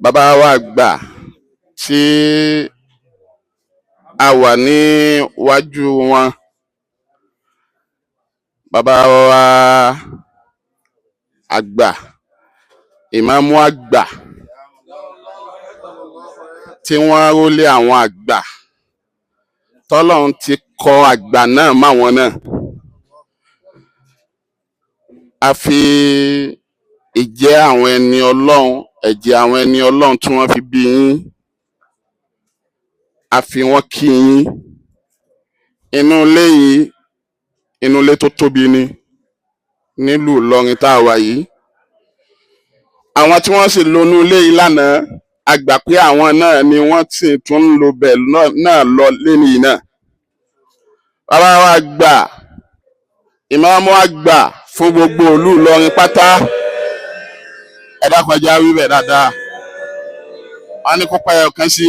bàbá wa àgbà tí a wà níwájú wọn, bàbá wa àgbà ìmáàmù àgbà tí wọ́n rólé àwọn àgbà tọ́lọ́run ti kọ àgbà náà máwọn náà. A fi ìjẹ́ àwọn ẹni ọlọ́run, ẹ̀jẹ̀ àwọn ẹni ọlọ́run tí wọ́n fi bí yín, a fi wọ́n kí yín. Inú ilé yìí, inú ilé tó tóbi ni nílùú Ìlọrin tá a wà yìí. Àwọn tí wọ́n sì lónú ilé yìí lánàá, a gbà pé àwọn náà ni wọ́n sì tún ń lo bẹ̀ náà lọ lẹ́nu yìí náà. Bàbá wa àgbà, ìmáàmù àgbà fún gbogbo ìlú Ìlọrin pátá, ẹ dákun ẹ jẹ́ á wí bẹ̀ dáadáa. Wọ́n ní kó pa ẹyọ kan sí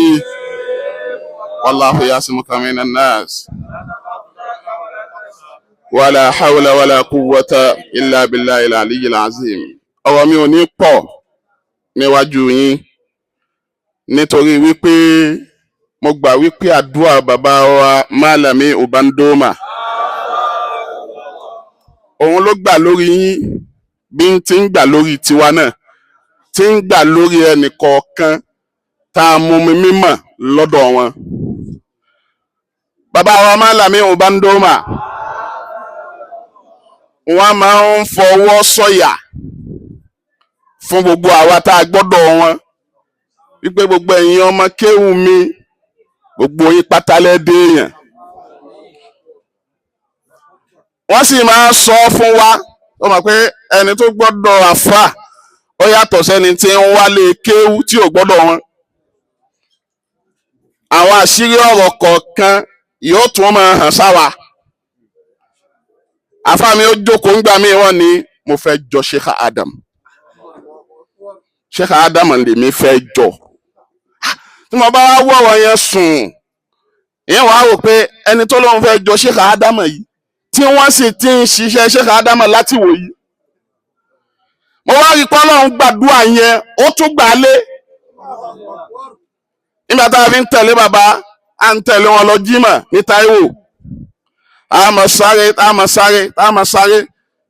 wallahu yasimuka minan nas wala hawla wala quwwata illa billahil aliyyil azim. Ọ̀rọ̀ mi ò ní pọ̀ níwájú yín nítorí wípé mo gbà wípé àdúrà bàbá wa Malami Ubandoma òun ló gbà lórí yín bí ń ti ń gbà lórí tiwa náà, tí ń gbà lórí ẹnì kọ̀ọ̀kan tá a mú mi mímọ̀ lọ́dọ̀ wọn. Bàbá wa Malami Ubandoma wọ́n máa ń fọwọ́ sọ̀yà fún gbogbo àwa tá a gbọ́dọ̀ wọn wípé gbogbo ẹ̀yin ọmọ kéwù mi, gbogbo yín pátá lẹ́dẹ̀ èèyàn. Wọ́n sì máa ń sọ fún wa ó mọ̀ pé ẹni tó gbọ́dọ̀ àfà ó yàtọ̀ sẹ́ni tí ń wálé kéwù tí ò gbọ́dọ̀ wọn. Àwọn àṣírí ọ̀rọ̀ kọ̀ọ̀kan yóò tún máa hàn sáwa. Àfà mi ó jókòó ńgbà mí wọ́n ní mo fẹ́ jọ Sheikh Adam. Sheikh Adam lèmi fẹ́ jọ. Tí mo bá wá wọ̀rọ̀ yẹn sùn, ìyẹn wàá rò pé ẹni tó lóun fẹ́ jọ Sheikh Adam yìí tí wọ́n sì ti ń ṣiṣẹ́ Sheikh Adam láti wò yìí. Mo wá rí pé Ọlọ́run gbàdúrà yẹn ó tún gbà á lé. Nígbà tá a fi ń tẹ̀lé bàbá, à ń tẹ̀lé wọn lọ jímọ̀ ní Táíwò. A máa sáré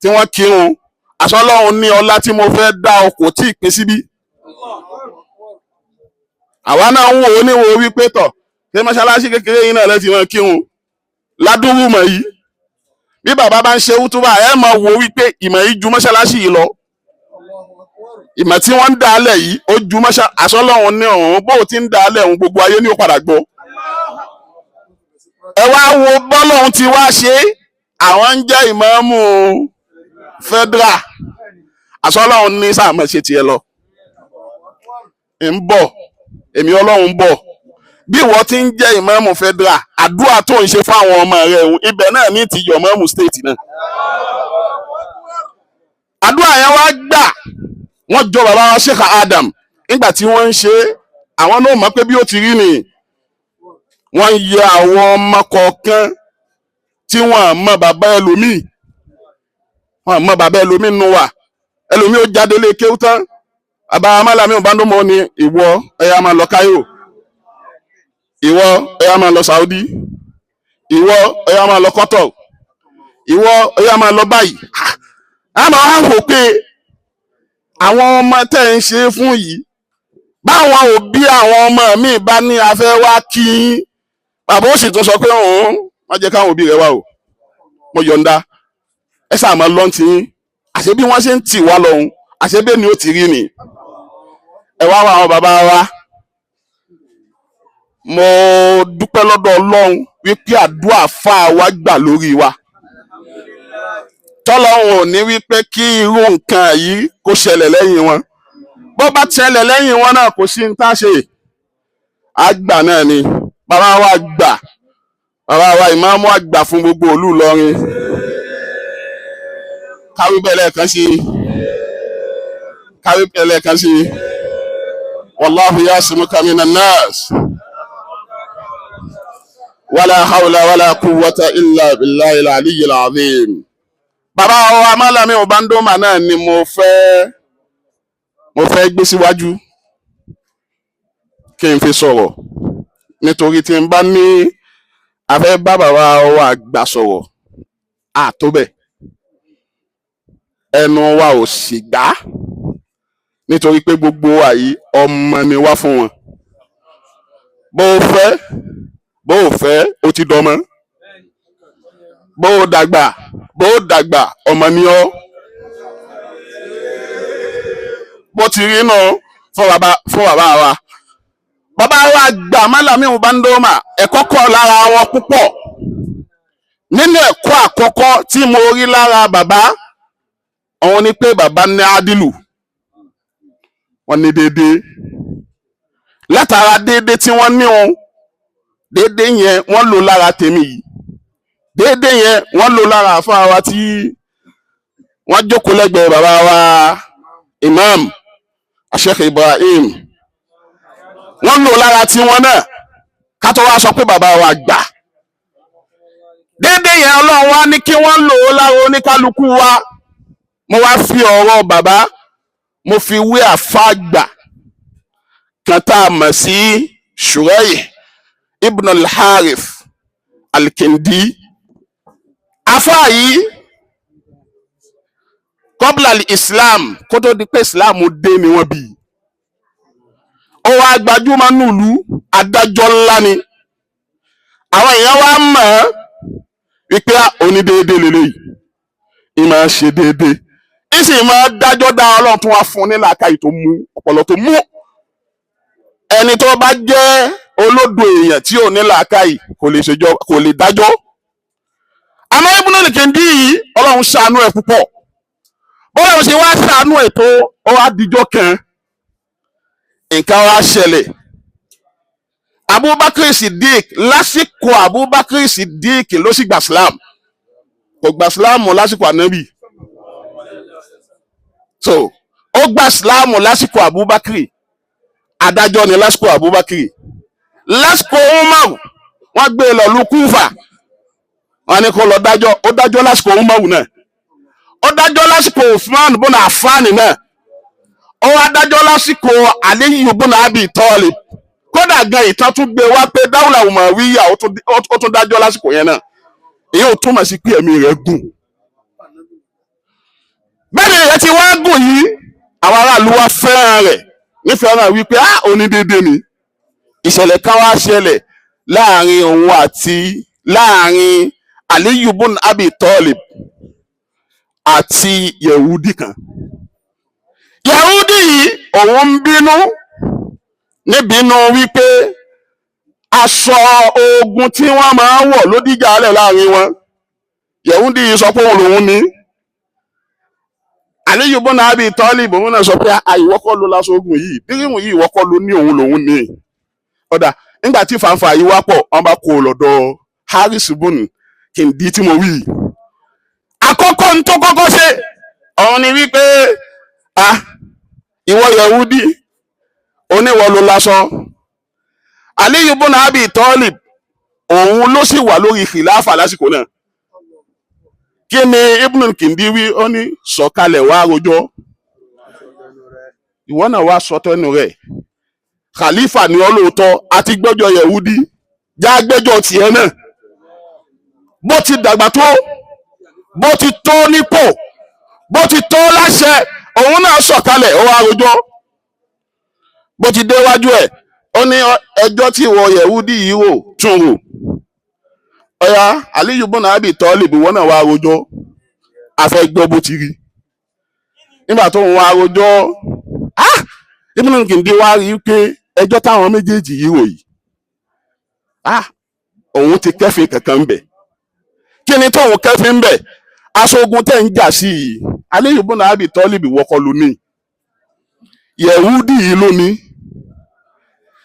tí wọ́n kírun. Àṣọ Ọlọ́run ní ọlá tí mo fẹ́ dá ọkọ̀ tí ì pín síbí. Àwa náà ń wò ó níwò wípé tọ̀ ṣé mọ́ṣáláṣí kékeré yìí náà lẹ́tì wọn kírun ládùúgbò yìí. Bí bàbá bá ń ṣe wútúbà ẹ máa wò wípé ìmọ̀ yìí ju mọ́ṣáláṣí yìí lọ. Ìmọ̀ tí wọ́n ń dá alẹ̀ yìí ó ju mọ́ṣáláṣí. Àṣọ Ọlọ́run ní ọ̀hún bó ti ń dá alẹ̀ ọ̀hún gbogbo ayé ní ó padà gbọ́. Ẹ wá wo bọ́lọ́hún ti wá ṣe àwọn ń jẹ́ ìmáàmù federal. Àṣọ Ọlọ́run ní sáà máa ṣe tiẹ̀ lọ. ń bọ̀ èmi Ọlọ́run ń bọ̀ bí ìwọ ti ń jẹ́ ìmáàmù federal àdúrà tó ń ṣe fáwọn ọmọ rẹ̀ ibẹ̀ náà ní ti yọ ìmáàmù state náà. Àdúrà yẹn wá gbà wọ́n jọ bàbá wa Sheikh Adam nígbà tí wọ́n ń ṣe àwọn náà mọ̀ pé bí ó ti rí ni wọ́n yẹ àwọn ọmọ kọ̀ọ̀kan tí wọ́n mọ bàbá ẹlòmíì nù wà ẹlòmíì ó jáde lé kéwú tán bàbá Malami Ubandoma ní ìwọ ẹ̀yà máa lọ Cairo, ìwọ ẹ̀yà máa lọ Saudi, ìwọ ẹ̀yà máa lọ Qatar, ìwọ ẹ̀yà máa lọ báyìí. A máa wá wò pé àwọn ọmọ tẹ́ ń ṣe fún yìí báwọn òbí àwọn ọmọ mi bá ní afẹ́ wá kí yín bàbá ó sì tún sọ pé òun má jẹ́ káwọn òbí rẹ̀ wá o mo yọ̀ǹda ẹ sáà máa lọ́n ti yín àṣẹ bí wọ́n ṣe ń tì wá lọ́hùn àṣẹ bẹ́ẹ̀ ni ó ti rí ni. Ẹ wá wá àwọn bàbá wa mo dúpẹ́ lọ́dọ̀ Ọlọ́run wípé àdúrà fà wá gbà lórí wa. Tọ́lọ́run ò ní wípé kí irú nǹkan yìí kó ṣẹlẹ̀ lẹ́yìn wọn. Bó bá ṣẹlẹ̀ lẹ́yìn wọn náà kò sí ní tá a ṣe. Àgbà náà ni bàbá wa gbà, bàbá wa ìmáàmù àgbà fún gbogbo ìlú Ìlọrin. Káwí bẹ́ẹ̀ lẹ́ẹ̀kan sí i. Káwí bẹ́ẹ̀ lẹ́ẹ̀kan sí i. Wallahu yasimuka minan nas. Wala hawla wala quwwata illa billahil aliyyil azim. Bàbá wa Malami Ubandoma náà ni mo fẹ́ gbé síwájú kí n fi sọ̀rọ̀ nítorí tí n bá ní afẹ́ bá bàbá wa àgbà sọ̀rọ̀ àtọ́bẹ̀ ẹnu wa ò sì gbà nítorí pé gbogbo wa yìí ọmọ ni wá fún wọn bó o fẹ́ bó o fẹ́ o ti dọmọ bó o dàgbà ọmọ ni ọ́ bó ti rí náà fún bàbá wa gbà Málàmí Bandoma ẹ̀kọ́ kọ́ lára wọn púpọ̀ nínú ẹ̀kọ́ àkọ́kọ́ tí mo rí lára bàbá àwọn ni pé bàbá ní adilu wọ́n ní déédéé látara déédéé tí wọ́n ní wọn déédéé yẹn wọ́n lò lára tèmi yìí déédéé yẹn wọ́n lò lára àfáà wa tí wọ́n jókòó lẹ́gbẹ̀ẹ́ bàbá wa Imam Sheikh Ibrahim wọ́n lò lára tí wọ́n náà ká tó wá sọ pé bàbá wa gbà déédéé yẹn Ọlọ́run wá ní kí wọ́n lò ó lára oníkálukú wa mo wá fi ọ̀rọ̀ bàbá mo fi wé àfáàgbà kan tá a mọ̀ sí Shuraih ibn al-Harith al-Kindi afáà yìí kọ́bùlà Islam kó tó di pé Islam dé ni wọ́n bí ó wá gbajúmọ̀ nílùú adájọ́ ńlá ni àwọn èèyàn wá mọ̀ ọ́ wípé onídéédéé lélẹ́yìí ìmọ̀ ṣe déédéé ìsì máa dájọ́ dá Ọlọ́run tún wá fún ní làákàyè tó mú ọpọlọ tó mú ẹni tó bá jẹ́ olódo èèyàn tí ò ní làákàyè kò lè dájọ́ àmọ́ Ibn al-Kindi yìí Ọlọ́run ṣàánú ẹ̀ púpọ̀ bọ́lá ṣe wá ṣàánú ẹ̀ tó ó wá dijọ́ kan nǹkan wá ṣẹlẹ̀ Abubakar Siddiq lásìkò Abubakar Siddiq ló sì gbà Islam kò gbà Islam lásìkò ànábì so ó gbà Islam lásìkò Abubakar adájọ́ ni lásìkò Abubakar lásìkò Umar wọ́n gbé lọ lu Kúfà wọ́n ní kó lọ dájọ́ ó dájọ́ lásìkò Umar náà ó dájọ́ lásìkò Uthman ibn Affan náà ó wá dájọ́ lásìkò Aliyu ibn Abi Talib kódà gan ìtàn tún gbé wá pé dáwùlà Umayya ó tún dájọ́ lásìkò yẹn náà èyí ò túmọ̀ sí pé ẹ̀mí rẹ̀ gùn bẹ́ẹ̀ni rẹ̀ ti wá gùn yìí àwọn aráàlú wá fẹ́ràn rẹ̀ nífẹ̀ẹ́ rẹ̀ wípé onídéédéé ni ìṣẹ̀lẹ̀ kan wá ṣẹlẹ̀ láàrin òun àti láàrin Aliyu ibn Abi Talib àti Yehudi kan Yehudi yìí òun ń bínú níbínú wípé aṣọ ogun tí wọ́n máa ń wọ̀ ló dìjà alẹ̀ láàrin wọn Yehudi yìí sọ pé òun lòun ní Aliyu ibn Abi Talib òun náà sọ pé àìwọ́kọ́ ló láṣọ ogun yìí bírímù yìí ìwọ́kọ́ ló ní òun lòun ní ọ̀dà nígbà tí fàǹfà yìí wá pọ̀ wọ́n bá kó lọ́dọ̀ Haris ibn Kindi tí mo wí àkọ́kọ́ ń tó kọ́kọ́ ṣe òun ni wípé ìwọ Yehudi oníwọ̀ ló láṣọ Aliyu ibn Abi Talib òun ló sì wà lórí khilafa lásìkò náà kí ni Ibn Kindi wí ó ní sọ̀kalẹ̀ wá rojọ́ ìwọ náà wá sọ tẹnu rẹ̀ khalifa ni ọ lóòótọ́ àti gbẹ́jọ́ Yehudi já gbẹ́jọ́ tiẹ̀ náà bó ti dàgbà tó bó ti tó nípò bó ti tó láṣẹ òun náà sọ̀kalẹ̀ ó wá rojọ́ bó ti déwájú ẹ̀ ó ní ẹjọ́ tí ìwọ Yehudi yìí rò tún rò ọ̀yá Aliyu ibn Abi Talib ìwọ náà wá rojọ́ afẹ́gbọ́ bó ti rí nígbà tó ń wá rojọ́ Ibn Kindi wá rí pé ẹjọ́ táwọn méjèèjì yìí rò yìí òun ti kẹ́fìn kankan bẹ̀ kí ni tóun kẹ́fìn bẹ̀ aṣọ ogun tẹ̀ ń jà sí yìí Aliyu ibn Abi Talib wọ́kọ́ ló ní Yehudi yìí ló ní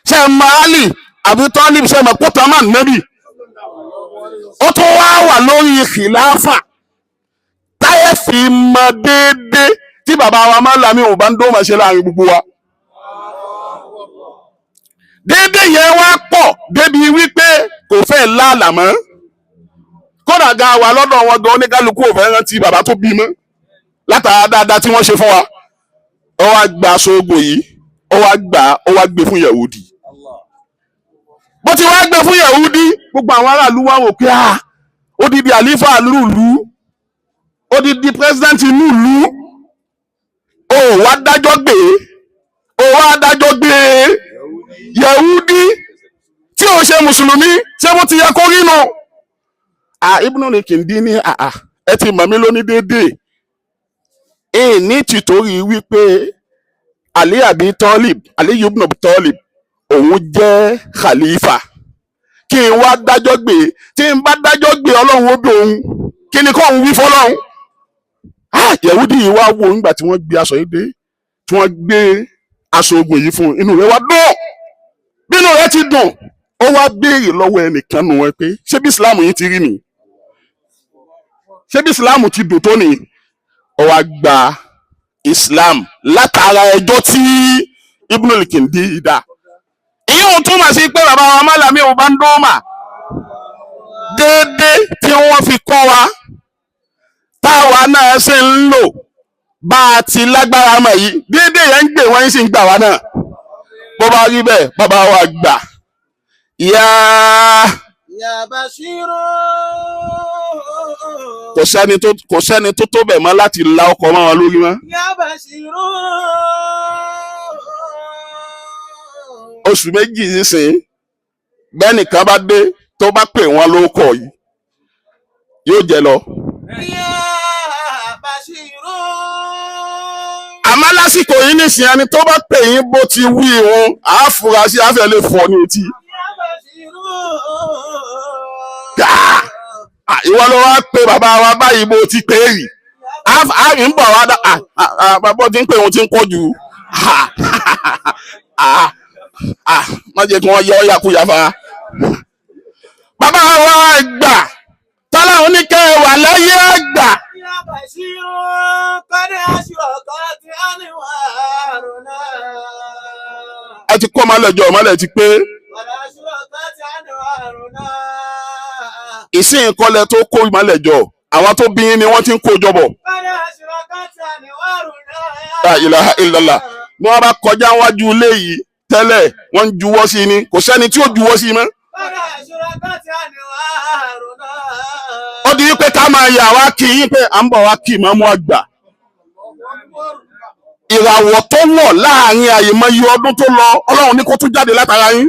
ṣe Ali Abi Talib ṣe mọ̀ pọ́tà máa nẹ́bì ó tún wá wà lórí khilafa táyé fi mọ déédéé tí bàbá wa Málàmí Bandoma ṣe láàrin gbogbo wa déédéé yẹn wá pọ̀ débi wípé kò fẹ́ láàlà mọ́ kódà ga wà lọ́dọ̀ wọn gan oníkálukú ò fẹ́ rántí bàbá tó bí mọ́ látara dáadáa tí wọ́n ṣe fún wa ó wá gba aṣọ ogun yìí ó wá gbé fún Yehudi ó ti wá gbé fún Yẹ̀húdí gbogbo àwọn aráàlú wa wò pé odidi àlífà lùlù odidi pírẹsidẹ́ǹtì lùlù ó wá dájọ́ gbé Yẹ̀húdí tí ó ṣe mùsùlùmí ṣé bó ti yẹ kó rí nù. Ibn al-Kindi ní ẹ ti mọ̀ mí lóní déédéé ní tìtorí wípé Ali ibn Abi Talib òun jẹ́ khalifa kí n wá dájọ́ gbé tí n bá dájọ́ gbé ọlọ́run ó bí òun kí ni kò ń wí fọlọ́run. Yẹ̀húdí yìí wá wo nígbà tí wọ́n gbé aṣọ yìí dé tí wọ́n gbé aṣọ ogun yìí fún inú rẹ̀ wá dùn bí inú rẹ̀ ti dùn ó wá béèrè lọ́wọ́ ẹnìkan nù wọn pé ṣé bí Islam yìí ti rí nìyí ṣé bí Islam ti dùn tó nìyí ó wá gba Islam látara ẹjọ́ tí Ibn al-Kindi dá. ìyóò túmọ̀ sí pé bàbá wa Málàmí ò bá ń dóòmà déédéé tí wọ́n fi kọ́ wa táwa náà ṣe ń lò bá a ti lágbára mọ̀ yìí déédéé yẹn ń gbé wọ́n sì ń gbà wá náà bó bá rí bẹ́ẹ̀ bàbá wa gbà ìyá Bashiru. kò sẹ́ni tó tó bẹ̀ mọ́ láti la ọkọ̀ mọ́ wọn lórí mọ́. Ya Bashiru. oṣù méjì sísìn bẹ́ẹ̀ nìkan bá dé tó bá pè wọ́n lóko yìí yóò jẹ lọ. Ya Bashiru. àmọ́ lásìkò yìí nìsín ẹni tó bá pè yín bó ti wí wọn àáfúrásì àfẹ́ lè fọ́ ní etí. Ya Bashiru. ìwọ ló wá pé bàbá wa báyìí bó ti pè é rì àárín ń bọ̀ wá dá bàbá tí ń pè wọ́n ti ń pọ̀ jù má jẹ́ kí wọ́n yẹ ọ́ yàkúyà fa. bàbá wa gbà tọ́lá oníkẹ́ wà láyé àgbà. Ya Bashiru. Qad ashraqat anwaruna. ẹ ti kọ́ ọmọlẹ́jọ́ ọmọlẹ́ ti pé Qad ashraqat anwaruna. ìsìn ìkọlẹ̀ tó kó ìmọ̀lẹ́jọ́ àwọn tó bí yín ni wọ́n ti ń kó jọbọ̀. Qad ashraqat anwaruna. La ilaha illallah ní wọ́n bá kọjá wájú ilé yìí tẹ́lẹ̀ wọ́n ń juwọ́ sí ni kò sẹ́ni tí ó juwọ́ sí mọ́. Qad ashraqat anwaruna. ó di pé ká máa yà wá kí yín pé à ń bọ̀ wá kí ìmáàmù àgbà. ìràwọ̀ tó wọ̀ láàrin àyèmọye ọdún tó lọ ọlọ́run ní kó tún jáde látara yín.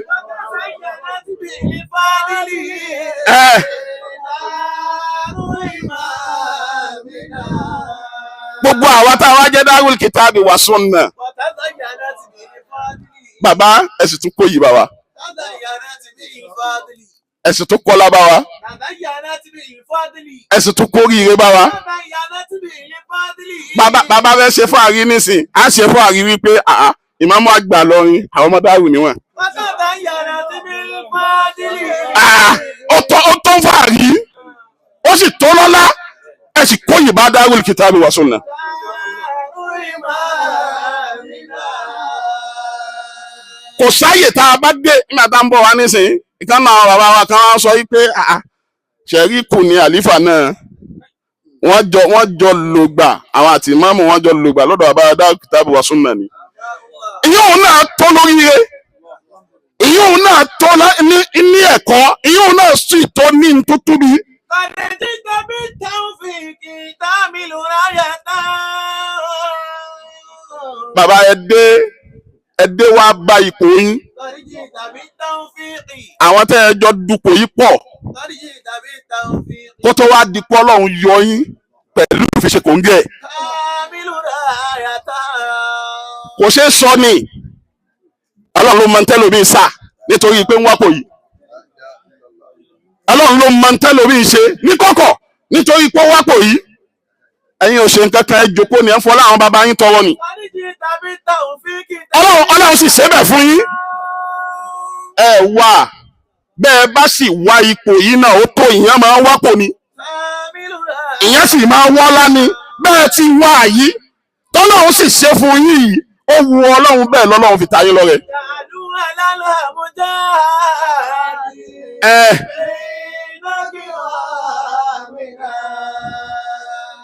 gbogbo àwa tá a wá jẹ́ Darul Kitabi wa Sunnah bàbá ẹ̀sìn tún kó yìí bá wa ẹ̀sìn tún kọ́lá bá wa ẹ̀sìn tún kórìíre bá wa. bàbá fẹ́ ṣe fún àrí nísìn á ṣe fún àrí wípé ìmáàmù àgbà lọrin àwọn ọmọ Dáhùn níwọ̀n. ó tó fún àrí ó sì tó lọ́lá ẹ sì kó yìí bá Darul Kitabi wa Sunnah. kò sáyè tá a bá dé nígbà tá a ń bọ̀ wá nísìn ìkànnà àwọn bàbá wa kan wá sọ wípé ṣẹ̀ríkù ni àlífà náà wọ́n jọ lògbà àwọn àti ìmáàmù wọ́n jọ lògbà lọ́dọ̀ bàbá Darul Kitabi wa Sunnah ni. ìyóhùn náà tó lóríire ìyóhùn náà tó ní ẹ̀kọ́ ìyóhùn náà sì tó ní ntútúbi. bàbá ẹ dé wá bá ipò yín àwọn tẹ́ ẹ jọ dupò yìí pọ̀ kó tó wá dipò Ọlọ́run yọ yín pẹ̀lú ìfiṣe kòńgẹ́ kò ṣeé sọ ni Ọlọ́run ló máa ń tẹ́lẹ̀ omi sá nítorí pé ń wápò yìí Ọlọ́run ló máa ń tẹ́lẹ̀ omi ṣe ní kọ̀kọ̀ nítorí pé ń wápò yìí ẹ̀yin ò ṣe nǹkan kan ẹ jókòó ní ẹ ń fọlá àwọn bàbá yín tọrọ ni Ọlọ́run sì ṣébẹ̀ fún yín ẹ wà bẹ́ẹ̀ bá sì wá ipò yìí náà ó tó ìyẹn máa ń wápò ni ìyẹn sì máa ń wọ́lá ni bẹ́ẹ̀ ti wá yìí tọ́lọ́run sì ṣe fún yín yìí ó wu Ọlọ́run bẹ́ẹ̀ lọ́lọ́run fi ta yín lọ́rẹ.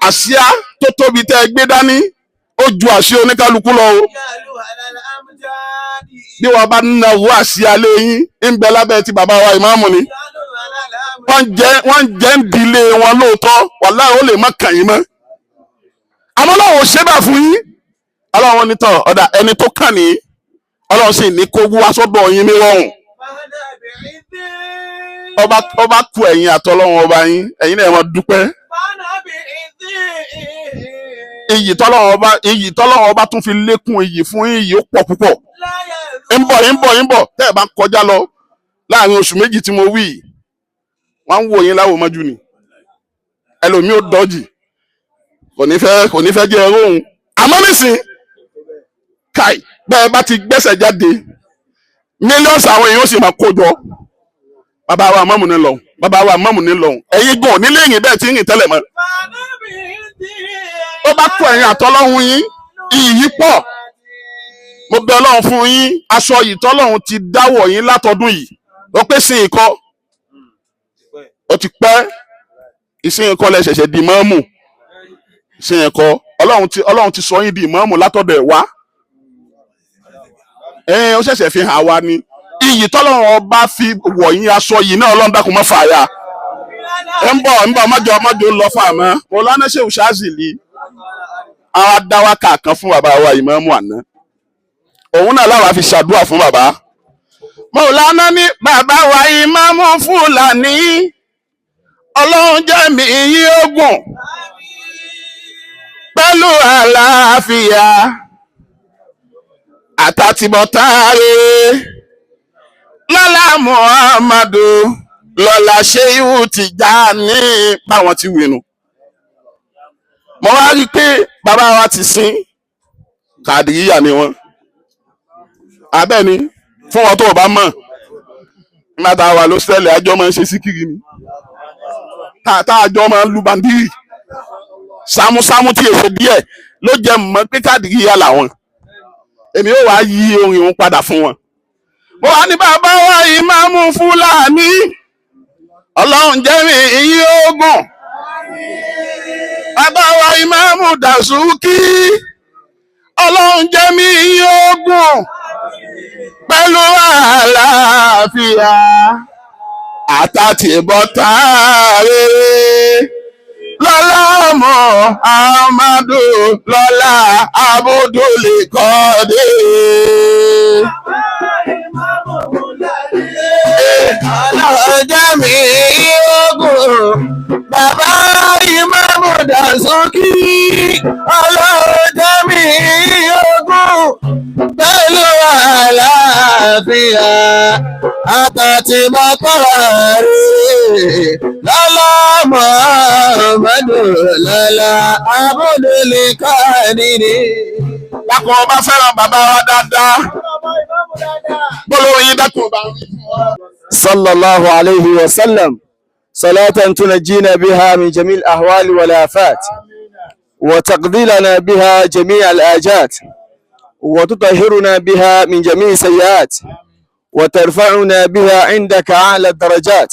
àsíá tó tóbi tẹ́ ẹ gbé dání ó ju àsíá oníkálukú lọ o. bí wọ́n bá ná owó àsíá lé yín ń bẹ lábẹ́ ti bàbá wa ìmáàmù ni wọ́n jẹ́ ń dilé wọn lóòótọ́ wàláhì ó lè má kàn yín mọ́ àmọ́ Ọlọ́run ò ṣe bá fún yín Ọlọ́run ní tán ọ̀dà ẹni tó kàn ní Ọlọ́run sì ní kó wá sọ́dọ̀ yín ní rọrùn ọba kú ẹ̀yin àtọ́lọ́run ọba yín ẹ̀yin náà máa dúpẹ́ iyì tọ́lọ́run ọba tún fi lékún iyì fún iyì ó pọ̀ púpọ̀ ń bọ̀ tẹ́ ẹ̀ bá kọjá lọ láàrin oṣù méjì tí mo wí wọ́n ń wò yín láwò mọ́jú ni ẹlòmíì ó dọ́jì kò ní fẹ́ jẹ́ ẹrú òun àmọ́ nísìn káì bẹ́ẹ̀ bá ti gbẹ́sẹ̀ jáde mílíọ̀nù àwọn èèyàn ó sì máa kó jọ bàbá wa mọ́mù ní lọ́hùn ẹ̀yin gan nílé yìí bẹ́ẹ̀ tí ń rìn tẹ́lẹ̀ mọ́ ó bá kó ẹ̀yin àtọ́lọ́hún yín iyì pọ̀ mo bẹ̀ Ọlọ́run fún yín aṣọ yìí tọ́lọ́run ti dáwọ̀ yín látọdún yìí lọ pé sí ìkọ́ ó ti pẹ́ ìsìn ìkọ́ lẹ ṣẹ̀ṣẹ̀ di mọ́mù ìsìn ìkọ́ Ọlọ́run ti sọ yín di mọ́mù látọ̀dọ̀ ẹ̀ wá ó ṣẹ̀ṣẹ̀ fi hàn wá ni iyì tọ́lọ́run ọba fi wọ̀ yín aṣọ yìí náà Ọlọ́run dákun má fàyà ń bọ̀ mọ́jọ lọ fún àmọ́ Mọ̀lánà Shehu Shazili àwọn adáwákà kan fún bàbá wa ìmáàmù àná òun náà láwa fi ṣàdúrà fún bàbá Mọ̀lánà ní bàbá wa ìmáàmù Fúlàní Ọlọ́run jẹ́mi yín ogun pẹ̀lú àlàáfíà àtàtìbọ̀tàrẹ lọ́lá Muhammadu lọ́lá Shehu Tijani báwọn ti winu mo wá rí i pé bàbá wa ti sin Kàdìríyà ni wọn abẹ́ni fún wọn tó o bá mọ̀ nígbà tá a wà lọ́sẹ̀lẹ̀ àjọ máa ń ṣe síkìrì ni tá àjọ máa ń lu bàndírì sámúsámú tí èso díẹ̀ ló jẹ́ mọ́ pé Kàdìríyà làwọn èmi ó wá yí orin òun padà fún wọn mo wá ní bàbá wa ìmáàmù Fúlàní Ọlọ́run jẹ́mi iyì ogun bàbá wa ìmáàmù Dàsúkì Ọlọ́run jẹ́mi iyì ogun pẹ̀lú àlàáfíà àtàtìbọ̀tàrẹ lọ́lá Muhammadu lọ́lá Abdul Qadir. Ọlọ́run jẹ́mi ogun bàbá ìmáàmù Dàsúkì Ọlọ́run jẹ́mi ogun pẹ̀lú àlàáfíà àtàtìbọ̀tàrẹ lọ́lá Muhammadu lọ́lá Abdul Qadir. Dákun ọba fẹ́ràn bàbá wa dáadáa. Bọ́lá yín dákun ọba. Sallallahu alayhi wa sallam. Salatan tunajjina biha min jamil ahwali wal afat. Wa taqdilana biha jami' al ajat. Wa tutahhiruna biha min jami' sayyiat. Wa tarfa'una biha indaka a'la darajat.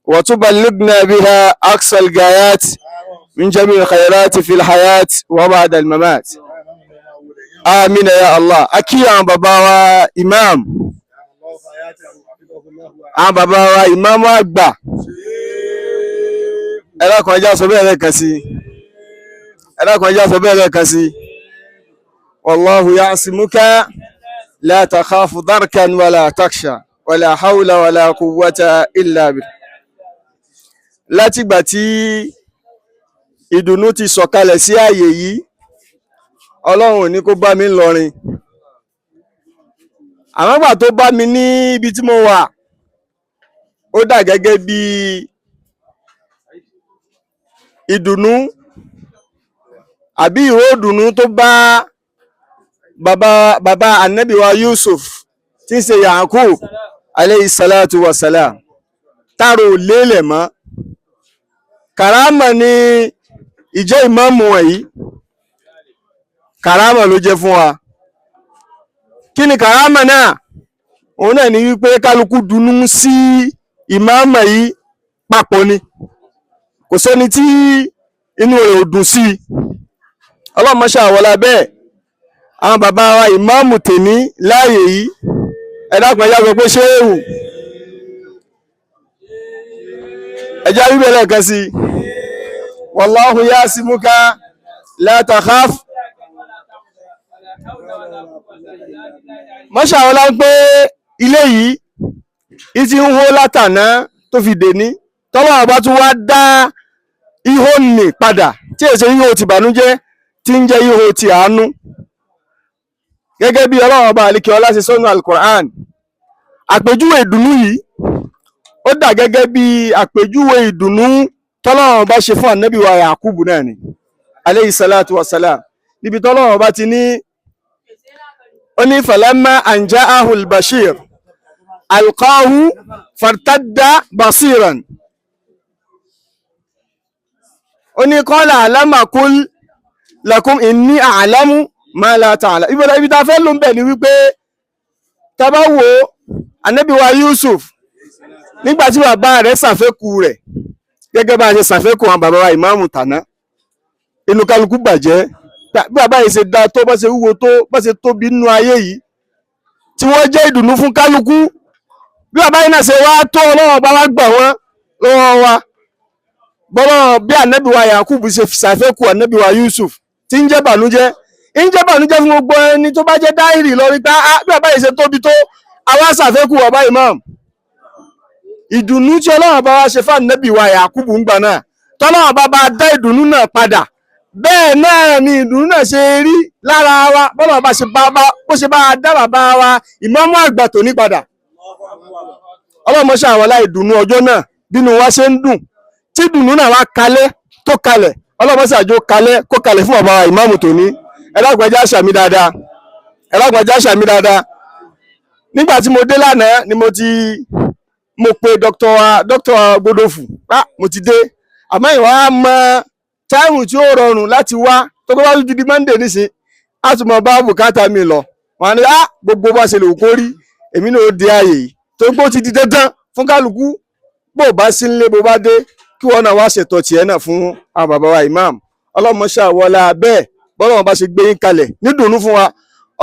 وتبلغنا بها أقصى الغايات من جميع الخيرات في الحياة وبعد الممات آمين يا الله أكي عن بابا إمام عن بابا إمام أكبر ẹlẹ́kùn ẹjá sọ bẹ́ẹ̀ lẹ́ẹ̀kan sí والله يعصمك لا تخاف ضركا ولا تخشى ولا حول ولا قوة إلا بالله. Látìgbà tí ìdùnnú ti sọ̀kalẹ̀ sí ààyè yìí Ọlọ́run ò ní kó bá mi ńlọrin àmọ́gbà tó bá mi ní ibi tí mo wà ó dà gẹ́gẹ́ bí ìdùnnú àbí ìró ìdùnnú tó bá bàbá Ànábì wa Yusuf tí ń ṣe Yakub alayhi salatu wa salam tààrò lélẹ̀ mọ́ kàrámà ni ìjẹ́ ìmáàmù wọ̀nyí kàrámà ló jẹ́ fún wa kí ni kàrámà náà òun náà ni wípé kálukú dunú sí ìmáàmù yìí papọ̀ ni kò sẹ́ni tí inú rẹ̀ ò dùn sí Ọlọ́run máa ṣàwọlá bẹ́ẹ̀ àwọn bàbá wa ìmáàmù tèní láàyè yìí ẹ dákun ẹjá gbọ́ pé ṣéhù ẹjá wíbẹ̀ lẹ́ẹ̀kan sí wallahu yasimuka la takhaf mọ́ṣàwọ́lá ń pé ilé yìí ìtí ń hó látàná tó fi dè ní tọ́lọ́ ọba tún wá dá ihò nì padà tí èsè ihò ti bànújẹ́ tí ń jẹ́ ihò ti àánú gẹ́gẹ́ bí ọlọ́run ọba àlekè ọlá ṣe sọ́nù alukur'an àpèjúwe ìdùnnú yìí ó dà gẹ́gẹ́ bí àpèjúwe ìdùnnú tọ́lọ́run ọba ṣe fún ànábì wa Yakubu náà ni aleyhi salatu wa salam níbi tọ́lọ́run ọba ti ní ó ní falamma anja ahul bashir alqahu fartadda basiran ó ní qala alam aqul lakum inni a'lamu ma la ta'ala ibi tá fẹ́ ló ń bẹ̀ ni wípé tá bá wo ànábì wa Yusuf nígbà tí bàbá rẹ̀ ṣàfẹ́kù rẹ̀ gẹ́gẹ́ bá a ṣe ṣàfẹ́kù àwọn bàbá wa ìmáàmù tàná inú kálukú bàjẹ́ bí bàbá yìí ṣe dáa tó bá ṣe wúwo tó bá ṣe tóbi nínú ayé yìí tí wọ́n jẹ́ ìdùnnú fún kálukú bí bàbá yìí náà ṣe wá tó ọlọ́wọ́ bá wá gbà wọ́n lọ́wọ́ wa bọ́lọ́ bí ànábì wa Yakubu ṣe ṣàfẹ́kù ànábì wa Yusuf tí ń jẹ́ bànújẹ́ fún gbogbo ẹni tó bá jẹ́ dáìrì lọ rí pé bí bàbá yìí ṣe tóbi tó àwa ṣàfẹ́kù bàbá imam ìdùnnú tí ọlọ́wọ́ bá wá ṣe fún ànábì wa Yakubu ń gbà náà tọ́lọ́wọ́ bá bá dá ìdùnnú náà padà bẹ́ẹ̀ náà ni ìdùnnú náà ṣe rí lára wa bọ́lọ̀ bá ṣe bá dá bàbá wa ìmáàmù àgbà tó ní padà ọlọ́mọṣẹ́ àwọn aláìdùnnú ọjọ́ náà bínú wa ṣe ń dùn tí ìdùnnú náà wá kalẹ̀ tó kalẹ̀ ọlọ́mọṣẹ́ àjò kalẹ̀ kó kalẹ̀ fún bàbá wa ìmáàmù tó ní ẹlágbàjá àṣàmì dáadáa nígbà tí mo dé lánàá ni mo pe dr Godofu mo ti dé àmọ́ ìwà mọ́ táìmù tí ó rọrùn láti wá tó bá wájú di Monday nísìn á tún mọ bá bùkátà mi lọ wọn ni gbogbo bá ṣe lè kó rí èmi náà ó di ààyè yìí tó gbó ti di dandan fún kálukú bó bá sí nílé bó bá dé kí wọn náà wá ṣètò tiẹ̀ náà fún àwọn bàbá wa imam ọlọ́run mọ́ṣá wọlá bẹ́ẹ̀ bọ́lọ́run bá ṣe gbé yín kalẹ̀ ní dùnú fún wa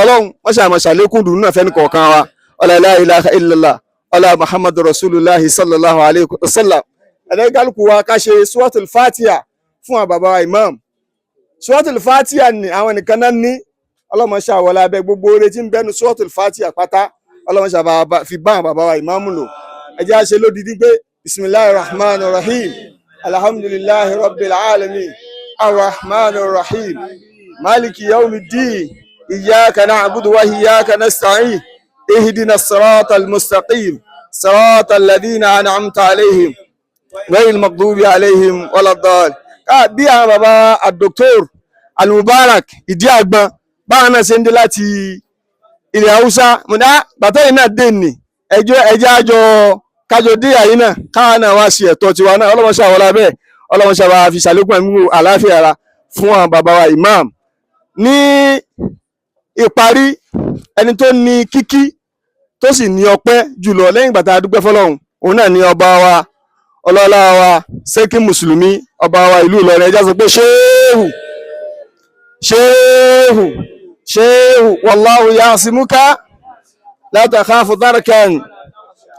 ọlọ́run mọ́ṣá àmọ̀ṣàlékún dùnú náà fẹ́ni kọ̀ọ̀kan wa ọlá la ilaha illallah ọlá muhammadu rasulullahi sallallahu alayhi wa sallam ẹ̀dẹ́ kálukú wa ká ṣe suratul fatiha fún àwọn bàbá wa imam suratul fatiha ni àwọn nìkan náà ní ọlọ́mọṣà wọlé abẹ gbogbo oore tí ń bẹnu suratul fatiha pátá ọlọ́mọṣà fi bá àwọn bàbá wa imam lò ẹjẹ́ àṣẹ lódìdí pé bismillahir rahmanir rahim alhamdulillahi rabbil alamin arrahmanir rahim maliki yawmiddin iyyaka na'budu wa iyyaka nasta'in ihdinas siratal mustaqim siratal ladina an'amta alayhim ghayril maghdubi alayhim waladdallin bí àwọn bàbá Dr. Al-Mubarak ìdí àgbọn báwọn náà ṣe ń dé láti ilẹ̀ Haúsá mọ̀dá bàtẹ́yìn náà dé ní ẹjẹ́ àjọ kájọ dé àyí náà káwọn náà wá sí ẹ̀tọ́ tiwa náà ọlọ́mọṣẹ́ àwọn ọlábẹ́ ọlọ́mọṣẹ́ àwọn fi ṣàlékún ẹ̀mí àlàáfíà ara fún àwọn bàbá wa imam ní ìparí ẹni tó ní kíkí tó sì ní ọpẹ́ jùlọ lẹ́yìn ìgbà tá a dúpẹ́ fọ́lọ́run òun náà ní ọba wa ọlọ́lá wa sẹ́kí mùsùlùmí ọba wa ìlú Ìlọrin ẹjá sọ pé ṣéhù wallahu yasimuka la takhafu darkan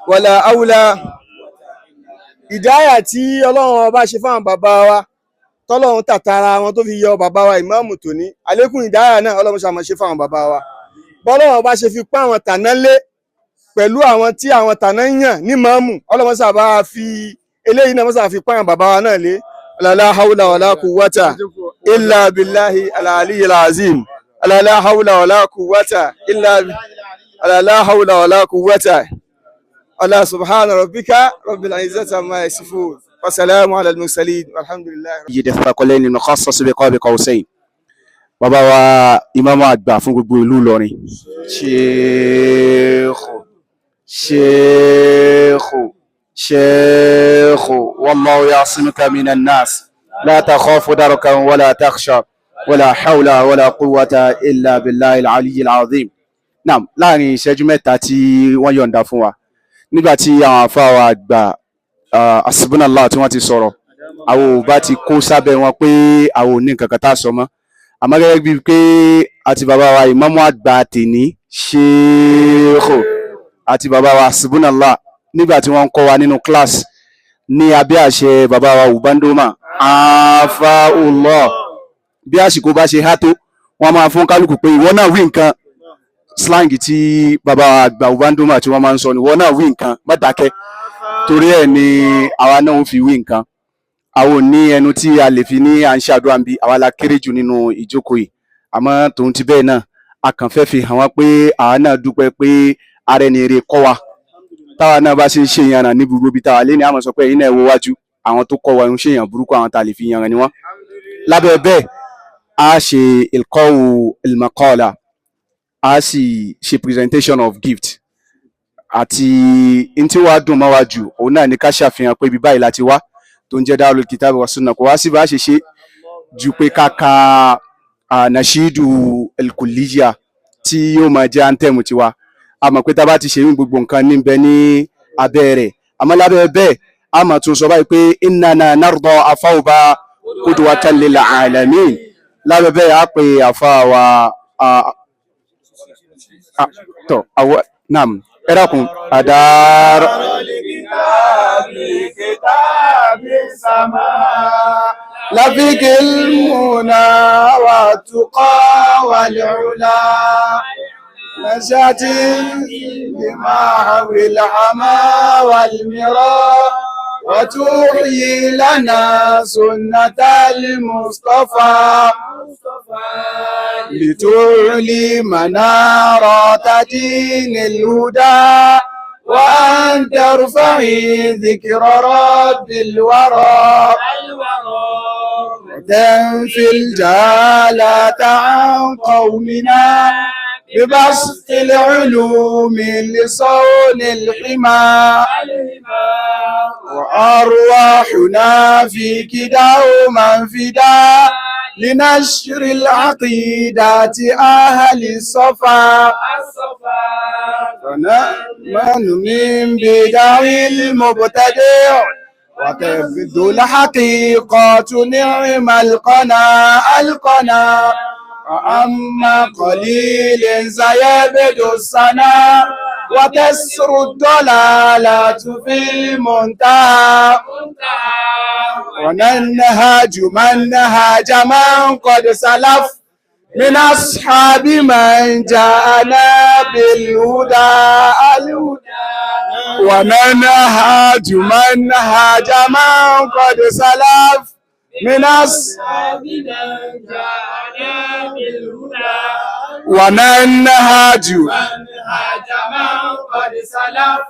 wala awla ìdáyà tí ọlọ́run ọba ṣe fáwọn bàbá wa tọ́lọ́run tàtàrà wọn tó fi yọ bàbá wa ìmáàmù tòní àlékún ìdáyà náà ọlọ́run ṣàmọ̀ ṣe fáwọn bàbá wa bọ́lọ́run ọba ṣe fi pa àwọn tàná lé pẹ̀lú àwọn tí àwọn tàná yàn ní máàmù ọlọ́run ṣàbá fi eléyìí náà mọ́sá fi pààyàn bàbá wa náà lé la hawla wala quwwata illa billahi al-aliyyil azim la hawla wala quwwata illa la hawla wala quwwata ala subhana rabbika rabbil izzati amma yasifun wa salamun ala al-mursalin walhamdulillahi yìí fàkọlẹ́ nínú khassas bi qab qawsayn bàbá wa ìmáàmù àgbà fún gbogbo ìlú Ìlọrin شيخ والله يعصمك من الناس لا تخاف دركا ولا تخشى ولا حول ولا قوة إلا بالله العلي العظيم. Naam, láàrin ìṣẹ́jú mẹ́ta tí wọ́n yọ̀ǹda fún wa nígbà tí àwọn àfáà wa àgbà asibunallah tí wọ́n ti sọ̀rọ̀ àwọn ò bá ti kó sábẹ́ wọn pé àwọn ò ní nǹkan kan tá a sọ mọ́ àmọ́ gẹ́gẹ́ bíi pé àti bàbá wa ìmáàmù àgbà tèní Sheikh àti bàbá wa Hasbunallah nígbà tí wọ́n ń kọ́ wa nínú class ní abẹ́ àṣẹ bàbá wa Ubandoma Afaullah. Bí àsìkò bá ṣe há tó wọ́n máa fún kálukú pé ìwọ náà wí nǹkan, slang tí bàbá wa àgbà Ubandoma tí wọ́n máa ń sọ ni ìwọ náà wí nǹkan, má dákẹ́, torí ẹ̀ ni àwa náà ń fi wí nǹkan. Àwọn ò ní ẹnu tí a lè fi ní à ń ṣàdúrà ń bí, àwa la kéré jù nínú ìjókòó yìí, àmọ́ tòun ti bẹ́ẹ̀ náà a kàn fẹ́ fi hàn wá pé àwa náà dúpẹ́ pé ara ẹni rere kọ́ wa. Táwa náà bá ṣe ń ṣe ìyànràn ní gbogbo ibi táwa lé ní àmọ́ sọ pé ẹ̀yin náà wo wájú, àwọn tó kọ́ wa ń ṣe èèyàn burúkú, àwọn tá a lè fi yànràn ni wọ́n. Lábẹ́ bẹ́ẹ̀ a ṣe ilqa'u al-maqala, a sì ṣe presentation of gift, àti n tí wàá dùn mọ́ wa jù òun náà ni ká ṣàfihàn pé ibi báyìí láti wá tó ń jẹ́ Darul Kitab wa Sunnah, kò wá sí bá ṣe ṣe ju pé ká ka nashidu al-kulliyya tí yóò máa jẹ́ anthem tiwa. A mọ̀ pé tá a bá ti ṣe gbogbo nǹkan níbẹ̀ ní abẹ́ rẹ̀, àmọ́ lábẹ́ bẹ́ẹ̀ a máa tún sọ báyìí pé innana narda afawba qudwatan lil alamin. Lábẹ́ bẹ́ẹ̀ a pè àfa wa tọ́ àwọn nam ẹ dákun adar. لفق المنى والتقى والعلا نشأت بمحو العمى والمرى وتحيي لنا سنة المصطفى لتعلي منارات دين الهدى وأن ترفعي ذكر رب الورى وتنفي الجهالة عن قومنا ببسط العلوم لصون الحمى وأرواحنا فيك دوما فداء لنشر العقيدة أهل الصفا ونأمن من بدع المبتدع وتبدو الحقيقة نعم القنا وأما قليل سيبدو السنا وتسر الضلالة في المنتهى وننهج من نهج من قد سلف من أصحاب من جاءنا بالهدى وننهج من نهج من قد سلف من أصحاب من جاءنا بالهدى وننهج من قد سلف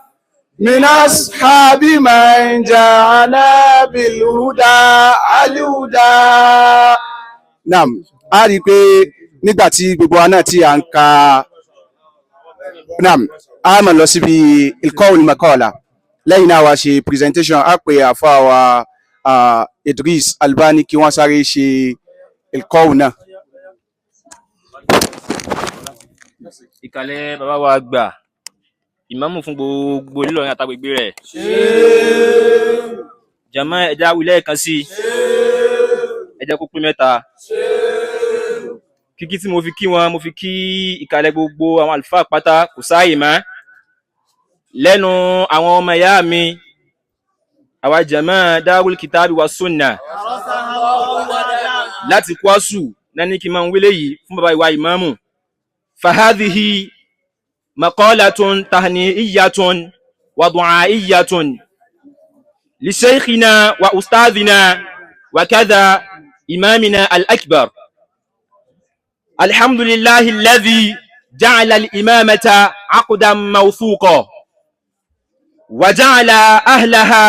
من أصحاب من جاءنا بالهدى الهدى. Naam, a rí i pé nígbà tí gbogbo wa náà tí à ń ka naam a máa lọ síbi ilqa'ul maqala, lẹ́yìn náà wá ṣe presentation, a pè àfa wa Idris Albani kí wọ́n sáré ṣe ilqa'u náà. Ìkàlẹ̀ bàbá wa gbà ìmáàmù fún gbogbo Ìlọrin àtàgbègbè rẹ̀. Jàmá ẹja wílẹ̀ kan sí ẹjẹ́ kó pín mẹ́ta. Kíkí tí mo fi kí wọn, mo fi kí ìkàlẹ̀ gbogbo àwọn àlùfáà pátá kò sáàyè mọ́. Lẹ́nu àwọn ọmọ ìyá mi, àwa jàmá Darul Kitab wa Sunnah láti Kwasu náà ní kí n máa ń wílé yìí fún bàbá ìwà ìmáàmù. Fahadhihi maqalatun tahni'iyyatun wa du'a'iyyatun li shaykhina wa ustadhina wa kadha imamina al-akbar. Alhamdulillahi alladhi ja'ala al-imamata 'aqdan mawthuqa wa ja'ala ahlaha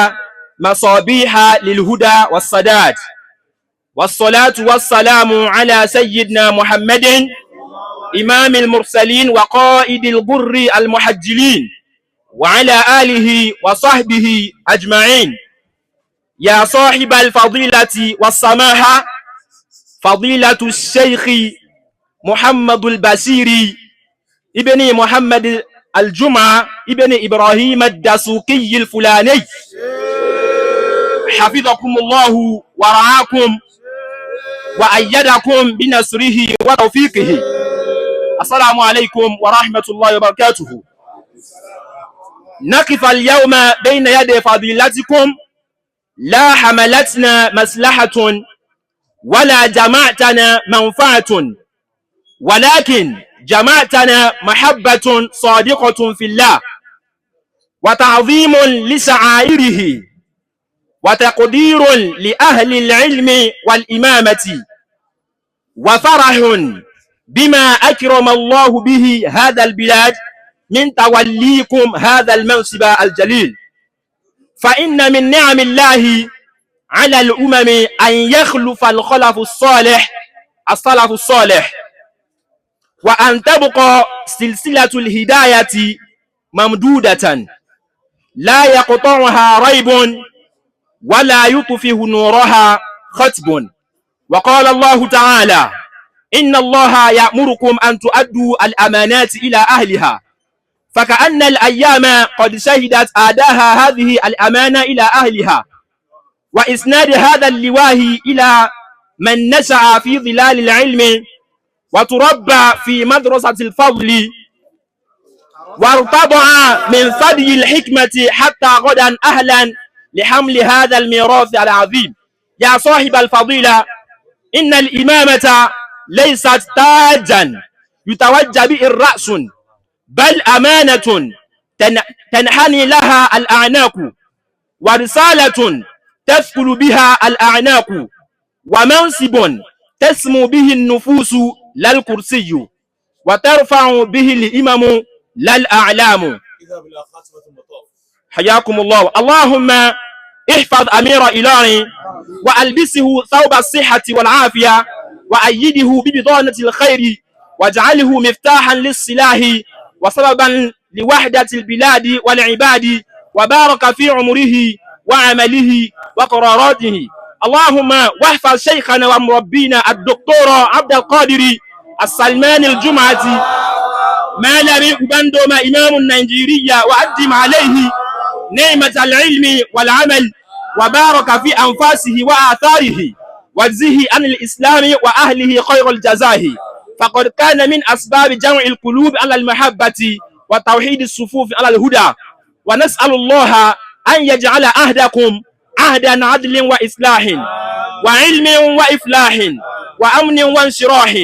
masabiha lil-huda was-sadad. Was-salatu was-salamu ala sayyidina Muhammadin إمام المرسلين وقائد الغر المحجلين وعلى آله وصحبه أجمعين. يا صاحب الفضيلة والسماحة فضيلة الشيخ محمد البصيري ابن محمد الجمعة ابن إبراهيم الدسوقي الفلاني حفظكم الله ورعاكم وأيدكم بنصره وتوفيقه. السلام عليكم ورحمة الله وبركاته. نقف اليوم بين يدي فضيلتكم لا حملتنا مصلحة ولا جمعتنا منفعة، ولكن جمعتنا محبة صادقة في الله وتعظيم لشعائره وتقدير لأهل العلم والإمامة وفرح بما أكرم الله به هذا البلاد من توليكم هذا المنصب الجليل. فإن من نعم الله على الأمم أن يخلف الخلف الصالح السلف الصالح، وأن تبقى سلسلة الهداية ممدودة لا يقطعها ريب ولا يطفئ نورها خطب. وقال الله تعالى: إن الله يأمركم أن تؤدوا الأمانات إلى أهلها. فكأن الأيام قد شهدت أداها هذه الأمانة إلى أهلها، وإسناد هذا اللواء إلى من نشأ في ظلال العلم وتربى في مدرسة الفضل وارتضع من ثدي الحكمة حتى غدا أهلا لحمل هذا الميراث العظيم. يا صاحب الفضيلة، إن الإمامة ليست تاجا يتوجه به الرأس، بل أمانة تنحني لها الأعناق، ورسالة تثقل بها الأعناق، ومنصب تسمو به النفوس لا الكرسي، وترفع به الإمم لا الأعلام. حياكم الله. اللهم احفظ أمير إيلوري وألبسه ثوب الصحة والعافية، وأيده ببطانة الخير، واجعله مفتاحا للصلاح وسببا لوحدة البلاد والعباد، وبارك في عمره وعمله وقراراته. اللهم واحفظ شيخنا ومربينا الدكتور عبد القادر السلمان الجمعة ما لم يبندو ما إمام النيجيرية، وأدم عليه نعمة العلم والعمل، وبارك في أنفاسه وآثاره، واجزه عن الإسلام وأهله خير الجزاء، فقد كان من أسباب جمع القلوب على المحبة وتوحيد الصفوف على الهدى. ونسأل الله أن يجعل عهدكم عهدا عدل وإصلاح وعلم وإفلاح وأمن وانشراح،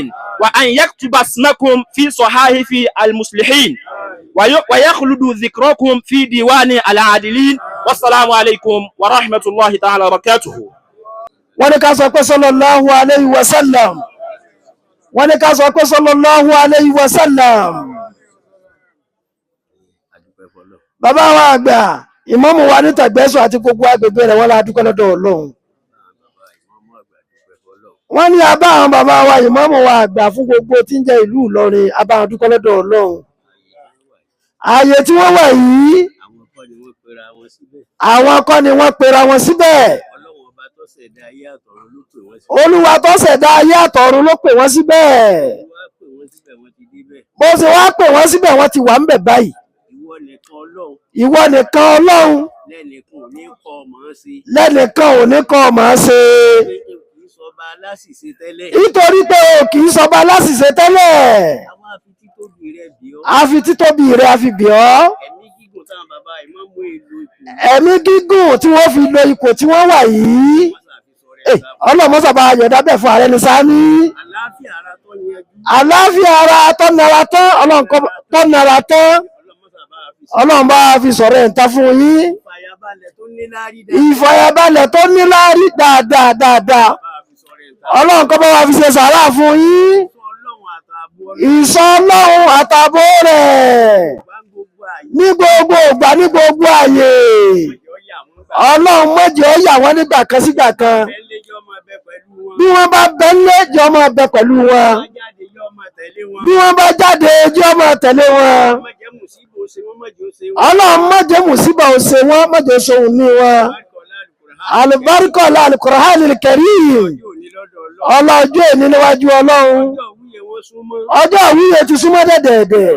وأن يكتب اسمكم في صحائف المصلحين، ويخلد ذكركم في ديوان العادلين. والسلام عليكم ورحمة الله تعالى وبركاته. sallallahu alayhi wa sallam. sallallahu alayhi wa sallam. Bàbá wa àgbà, ìmáàmù wa ní Tẹ̀gbẹ́sù àti gbogbo agbègbè rẹ̀ wọ́n la dúpẹ́ lọ́dọ̀ Ọlọ́run. Wọ́n ní a bá àwọn bàbá wa ìmáàmù wa àgbà fún gbogbo tí ń jẹ́ ìlú Ìlọrin, a bá wọn dúpẹ́ lọ́dọ̀ Ọlọ́run. Ààyè tí wọ́n wà yìí, àwọn kọ́ ni wọ́n pera wọn síbẹ̀. Olúwa tó ṣẹ̀dá ayé àtọ̀run ló pè wọ́n síbẹ̀. Bó ṣe wá pè wọ́n síbẹ̀, wọ́n ti wà ń bẹ̀ báyìí. Ìwọ nìkan Ọlọ́run, lẹ́nìkan ò ní kọ́ ọmọ ṣe. Nítorí pé o kì í sọba aláṣìṣe tẹ́lẹ̀. A fi títóbi rẹ̀ a fi bì ọ́. Ẹ̀mí gígùn tí wọ́n fi lo ipò tí wọ́n wà yìí. Ọlọ́mọ sábà yọ̀dá bẹ̀ fún ààrẹ ní sáání. Àláfíà ara tó nara tán, Ọlọ́run tó nara tán. Ọlọ́run bá fi sọ̀rọ̀ ẹ̀ǹta fún yín. Ìfàyàbalẹ̀ tó níláárí dáadáa. Ọlọ́run kọ́ bá wa fi ṣe sàárà fún yín. Ìṣọ́ Ọlọ́run àtàbò rẹ̀ ní gbogbo ìgbà ní gbogbo àyè. Ọlọ́run má jẹ́ ó yà wọ́n nígbà kan sígbà kan. Bí wọ́n bá bẹ́lẹ̀ jẹ́ ó máa bẹ pẹ̀lú wọn. Bí wọ́n bá jáde jẹ́ ó máa tẹ̀lé wọn. Ọlọ́run má jẹ́ mùsíbà ó ṣe wọ́n, má jẹ́ sóhun ní wọn. Àlùbáríkà Al-Qur'anil Karim. Ọlọ́jọ́ èní níwájú Ọlọ́run. Ọjọ́ àwúyè ti súnmọ́ dẹ̀dẹ̀dẹ̀.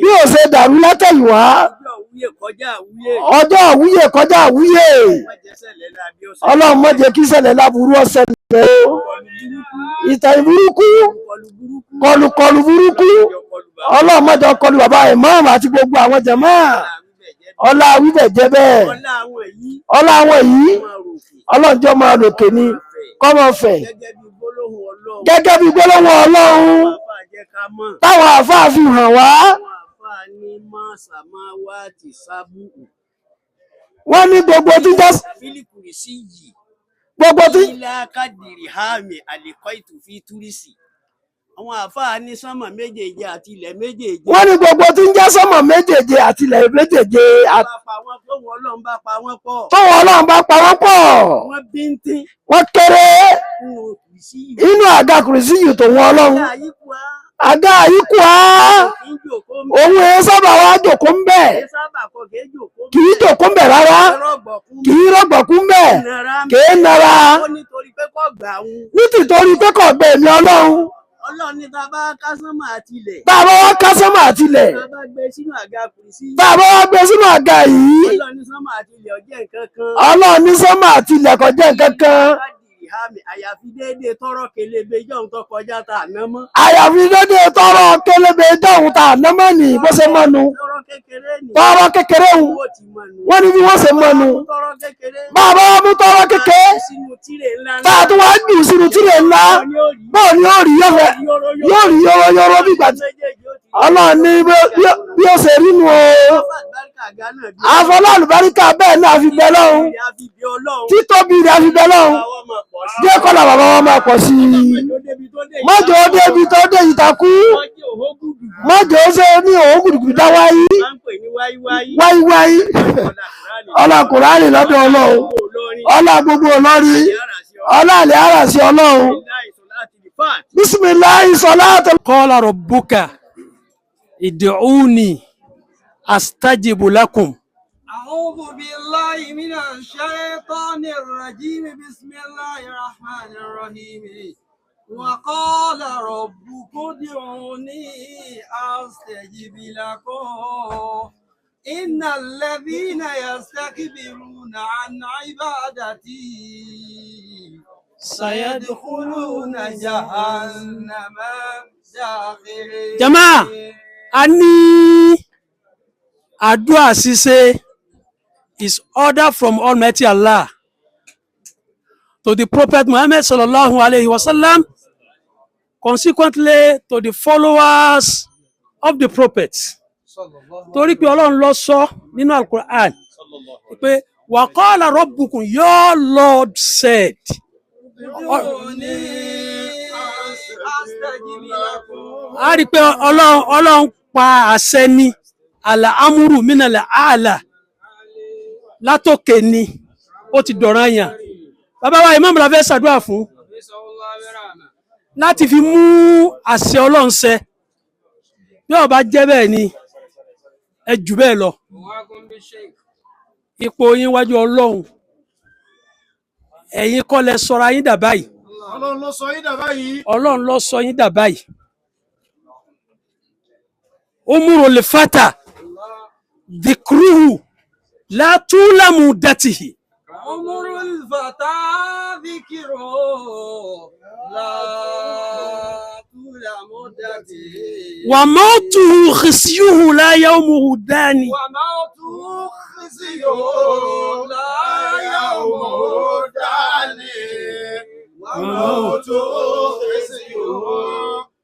Bí ó ṣe dàrú látẹ̀yìnwá. Ọjọ́ àwúyè kọjá àwúyè. Ọlọ́run má jẹ́ kí ṣẹlẹ̀ láburú ó ṣẹlẹ̀ o. ìtàn burúkú kọlùkọlù burúkú ọlọ́run má jẹ́ kọlù bàbá ìmáàmù àti gbogbo àwọn jàmáà ọlá wíbẹ̀ jẹ́ bẹ́ẹ̀ ọlá àwọn yìí ọlọ́njọ́ máa lòkè ní kọ́mọ fẹ̀ gẹ́gẹ́ bí gbólóhùn ọlọ́run táwọn àfáà fi hàn wá wọ́n ní gbogbo tí jẹ́ gbogbo tí àwọn àfáà ní sánmà méjèèje àti ilẹ̀ méjèèje. wọ́n ní gbogbo tí ń jẹ́ sánmà méjèèje àti ilẹ̀ méjèèje. tóun ọlọ́run bá pa wọ́n pọ̀. tóun ọlọ́run bá pa wọ́n pọ̀. wọ́n bíntín. wọ́n kéré inú àga kùrìsí yìí tòun ọlọ́run. àga àyíkú á. òun ẹ̀ sábà wá jòkó ń bẹ̀. kì í jòkó ń bẹ̀ rárá. kì í rọ̀gbọ̀kú ń bẹ̀. kì í nara. nítorí pé kò gbé mi ọlọ́run. Ọlọ́run ní tá a bá ká sánmà àti ilẹ̀. Tá a bá wá ká sánmà àti ilẹ̀. Tá a bá gbé sínú àga kùrìsí. Tá a bá wá gbé sínú àga yìí. Ọlọ́run ní sánmà àti ilẹ̀ ò jẹ́ nǹkan kan. Ọlọ́run ní sánmà àti ilẹ̀ kò jẹ́ nǹkan kan. Àyàfi déédéé tọrọ kelebe jọ̀hún tó kọjá tá a ná mọ́. Àyàfi déédéé tọrọ kelebe jọ̀hún tá a ná mọ́ ni bó ṣe mọ́nu. Tọrọ kékeré wù. Wọ́n ní bí wọ́n ṣe mọ́nu. Bàbá wa mú tọrọ kékeré. Tá a tún wá jù sínú tírè ńlá. Báwo ni yóò rí yọrọ bí gbàdúrà. Ọlọ́run ní bí ó ṣe rí nu o. Àfọlọ́ àlùbáríkà bẹ́ẹ̀ náà fi bẹ lọ́hùn. Títóbi rẹ̀ fi bẹ lọ́hùn. Jẹ́ kọ́lá bàbá wọn máa pọ̀ sí i. Mọ́jọ́ ó débi tó dé ìtakú. Mọ́jọ́ ó ṣe ní òun gùdùgùdù dá wáyé. Wáyíwáyí. Ọlá Kùránì lọ́dọ̀ Ọlọ́run. Ọlá gbogbo Ọlọ́rin. Ọlá àlẹ́ àràsí Ọlọ́run. Bismillahi salatu. Qala rabbuka id'uni astajibu lakum. أعوذ بالله من الشيطان الرجيم بسم الله الرحمن الرحيم وقال ربكم ادعوني أستجب لكم إن الذين يستكبرون عن عبادتي سيدخلون جهنم داخرين. جماعة أني àdúà ṣíṣe is order from Almighty Allah to the Prophet Muhammad sallallahu alaihi wasallam, consequently to the followers of the Prophet. Torí pé Ọlọ́run ló sọ nínú Al-Quran pé wa qala rabbukum, your Lord said. A rí pé Ọlọ́run pa àṣẹ ni. Àlàámúrù mínàlẹ̀ ààlà látòkè ni ó ti dọ̀ràn yàn. Bàbá wa Imam la fẹ́ ṣàdúrà fún láti fi mú àṣẹ Ọlọ́run ṣẹ. Bí ó bá jẹ́ bẹ́ẹ̀ ni ẹ jù bẹ́ẹ̀ lọ. Ipò yín wájú Ọlọ́run, ẹ̀yin kọ́ lẹ sọra yín dà báyìí. Ọlọ́run ló sọ yín dà báyìí. Ọlọ́run ló sọ yín dà báyìí. Umuru lè fata ذكره لا طول مدته. عمر الفتى ذكره لا طول مدته. وموته خزيه لا يومه داني. وموته خزيه لا يومه داني. وموته خزيه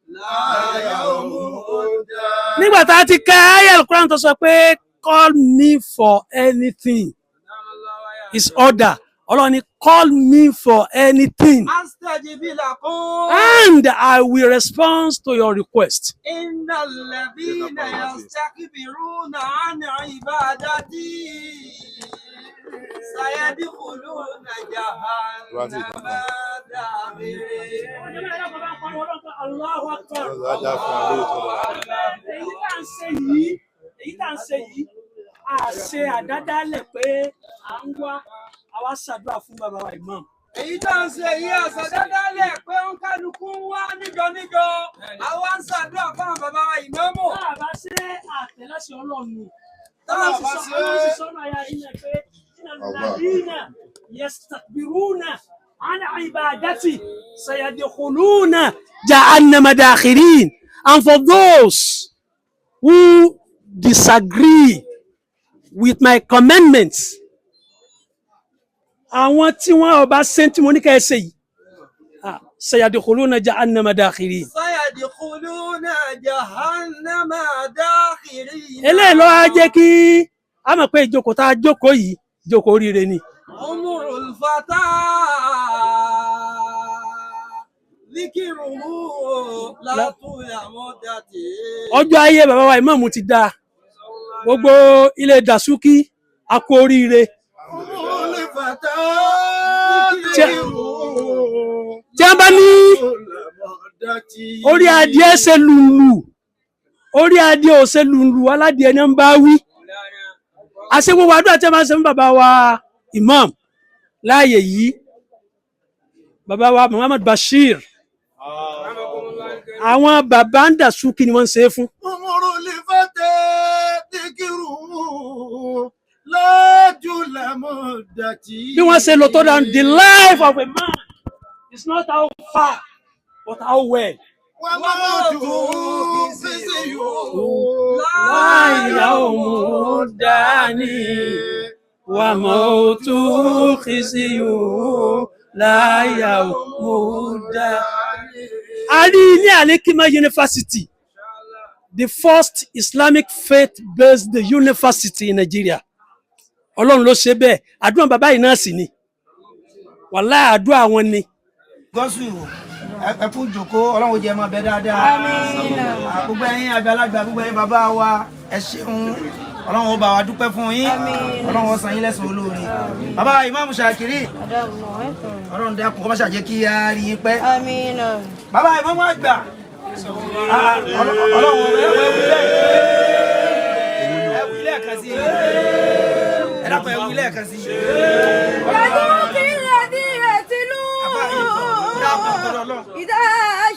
لا يومه داني. Nígbà tá a ti ka ayé Al-Quran tó sọ pé call me for anything is order. Ọlọ́run ní call me for anything and I will respond to your request. إن الذين يستكبرون عن عبادتي سيدخلون جهنم داخرين. Allahu Akbar. Èyí tá ń ṣe yìí àṣẹ àdádálẹ̀ pé à ń wá àwa ṣàdúrà fún bàbá wa Imam. Èyí tá ń ṣe yìí àṣẹ àdádálẹ̀ pé ó ń kálukú wá níjọ àwa ń ṣàdúrà fún bàbá wa Imam. Tá a bá ṣe àtẹ̀láṣẹ Ọlọ́run. Tá a bá ṣe sọ́nà ya ilẹ̀ pé ìnàlàdínà yastakbiruna عن عبادتي سيدخلون جهنم داخرين. And for those who disagree with my commandments, àwọn tí wọ́n ọba sẹ́ńtì mo ní ká ẹ ṣe yìí, سيدخلون جهنم داخرين. سيدخلون جهنم داخرين. eléyìí ló á jẹ́ kí a mọ̀ pé ìjókòó tá a jókòó yìí ìjókòó oríire ni. عمر الفتى ذكره لا يمدتي. ọjọ́ ayé bàbá wa ìmáàmù ti dáa, gbogbo ilé Dasuki a kú oríire. عمر الفتى tí a bá ní orí adìẹ ṣe lùlù, orí adìẹ ò ṣe lùlù, aládìẹ ni ń bá wí. àṣẹ gbogbo àdúrà tí a máa ń ṣe fún bàbá wa imam láàyè yìí, bàbá wa Muhammad Bashir, àwọn bàbá ń Dasuki ni wọ́n ń ṣe é fún. عمر الفتى ذكره لا يمدتي. bí wọ́n ṣe lò tó dáa, the life of a man is not how far but how well. وموته خزي لا يوم داني وموت خزي لا يوم داني. a rí ní Al-Hikmah University, the first Islamic faith-based university in Nigeria. Ọlọ́run ló ṣe bẹ́ẹ̀, àdúrà bàbá yìí náà sì ni, wàláhì àdúrà wọn ni. gọ́sù ẹkú jòkó ọlọ́run jẹ́ máa bẹ dáadáa. gbogbo ẹ̀yin àgbàlagbà, gbogbo ẹ̀yin bàbá wa, ẹ ṣeun, ọlọ́run ó bá wa dúpẹ́ fún yín, ọlọ́run ó san yín lẹ́san olóore. bàbá Imam Shakiri, ọlọ́run dákun kó má ṣàjẹ́ kí a rí yín pẹ́. bàbá Imam àgbà, ọlọ́run ẹwù lẹ́ẹ̀kan sí, ẹ dákun ẹwù lẹ́ẹ̀kan sí. إذا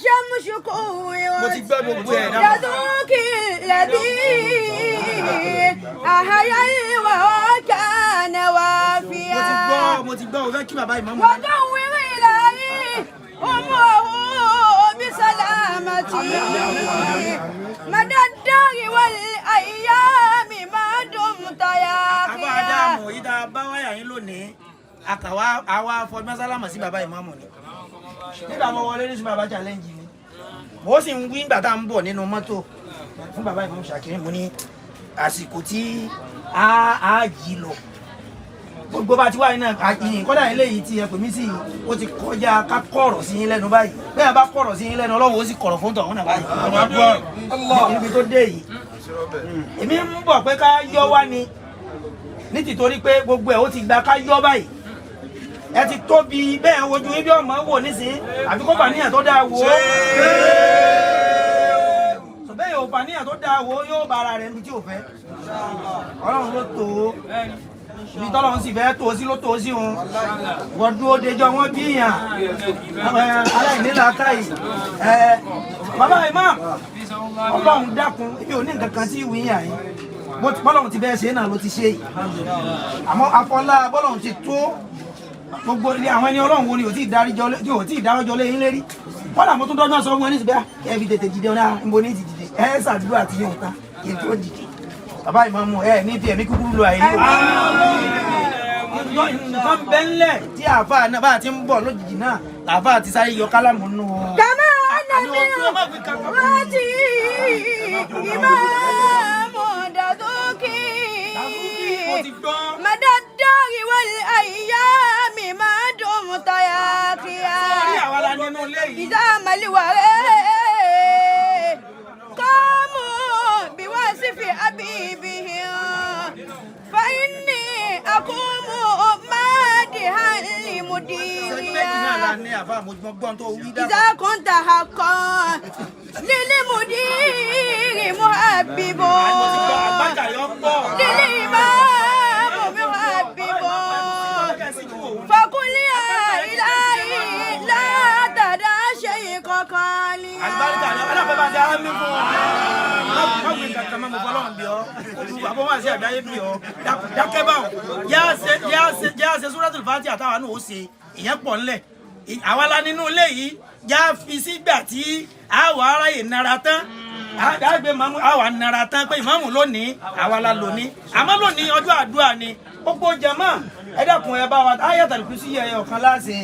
شمس كويت يدوك الذي أحيا وكان وافيا ودور إليه أمه بسلامتي مدى الدار والأيام ما دمت يا àkàwá àwa fọdún sálámà sí bàbá ìmáàmù ni nígbà mo wọlé ní sí bàbá challenge ni mo sì ń wí nígbà tá à ń bọ̀ nínú mọ́tò fún bàbá Imam Shakiri, mo ní àsìkò tí a yí lọ gbogbo bá ti wáyé náà àyìn kọ́dà eléyìí tí ẹ pè mí sí ó ti kọjá ká kọ̀rọ̀ sí yín lẹ́nu báyìí, bẹ́ẹ̀ bá kọ̀rọ̀ sí yín lẹ́nu Ọlọ́run ó sì kọ̀rọ̀ fún tọ̀hún náà báyìí níbi tó dé yìí. èmi ń bọ̀ pé ká yọ wá ni ní tìtorí pé gbogbo ẹ̀ ó ti gba ká yọ báyìí, ẹ ti tóbi bẹ́ẹ̀ wojú ibi ọmọ wò nísìn àbí kó fàníyàn tó dáa wò ó tó bẹ́ẹ̀ yóò fàníyàn tó dáa wò ó yóò bá ara rẹ̀ níbi tí ò fẹ́. ọlọ́run ló tó ibi tọ́lọ́run sì fẹ́ tó sí ló tó sí òun wọ́n dúró dejọ́ wọ́n bí yàn aláìníláàkáyì. bàbá Imam, ọlọ́run dákun ibi ò ní nǹkan kan tí ìwé yàn yín bọ́lọ́run ti bẹ́ẹ̀ ṣe náà ló ti ṣe yìí, àmọ́ afọlá bọ́lọ́run ti tó gbogbo ilé àwọn ẹni ọlọ́run wo ni ò tí ì dáwọ́jọ lé yín lérí. kọ́dà mo tún dọ́jọ́ sọ fún ẹ nísìbẹ́ ẹ fi tètè dìde ọ̀nà ìbò ní ti dìde ẹ ṣàdúrà àti yóò ta kí n tó dìde. bàbá Ìmáàmù ẹ ní fi ẹ̀mí kúkúrú lo àyè yóò. nǹkan bẹ́ńlẹ̀ tí àáfàá náà bá ti ń bọ̀ lójijì náà làáfàá ti sáré yọ kálámù nù. kàmá ànàmí rántí Ìmáàmù Dasuki mẹ́dàdárì wọlé àyíyá mi máa dùn tọ́yà kíá ìdá àmàlíwárẹ́ kọ́mù bí wọ́n sì fi àbíbí hàn fàyínní àkúmù máa dì hàn lì mú dìríyà ìdá kọ́ńtà àkàn lílì mú dìrí mú àbíbọ̀ lílì ìmáàmù mi wà bíbọ̀ fọkúlì àìláyé látàdá ṣe ìkọ̀kan ni. má wí kankan má mo fọlọ́run bí ọ àbọ̀ wá sí àgbáyé bí ọ dákẹ́ báwọn yá ṣe Suratul Fatiha àtàwọn náà ó ṣe ìyẹn pọ̀ ńlẹ̀ àwa la nínú ilé yìí já fi sígbà tí àwa aráyè nara tán àgbẹ̀ mamu àwa nara tán pé ìmáàmù lónìí àwa la lónìí àmọ́ lónìí ọjọ́ àdúrà ni gbogbo jàmáà ẹ dákun ẹ bá wa Ayatul Kursi ẹyọ ọ̀kan láṣẹ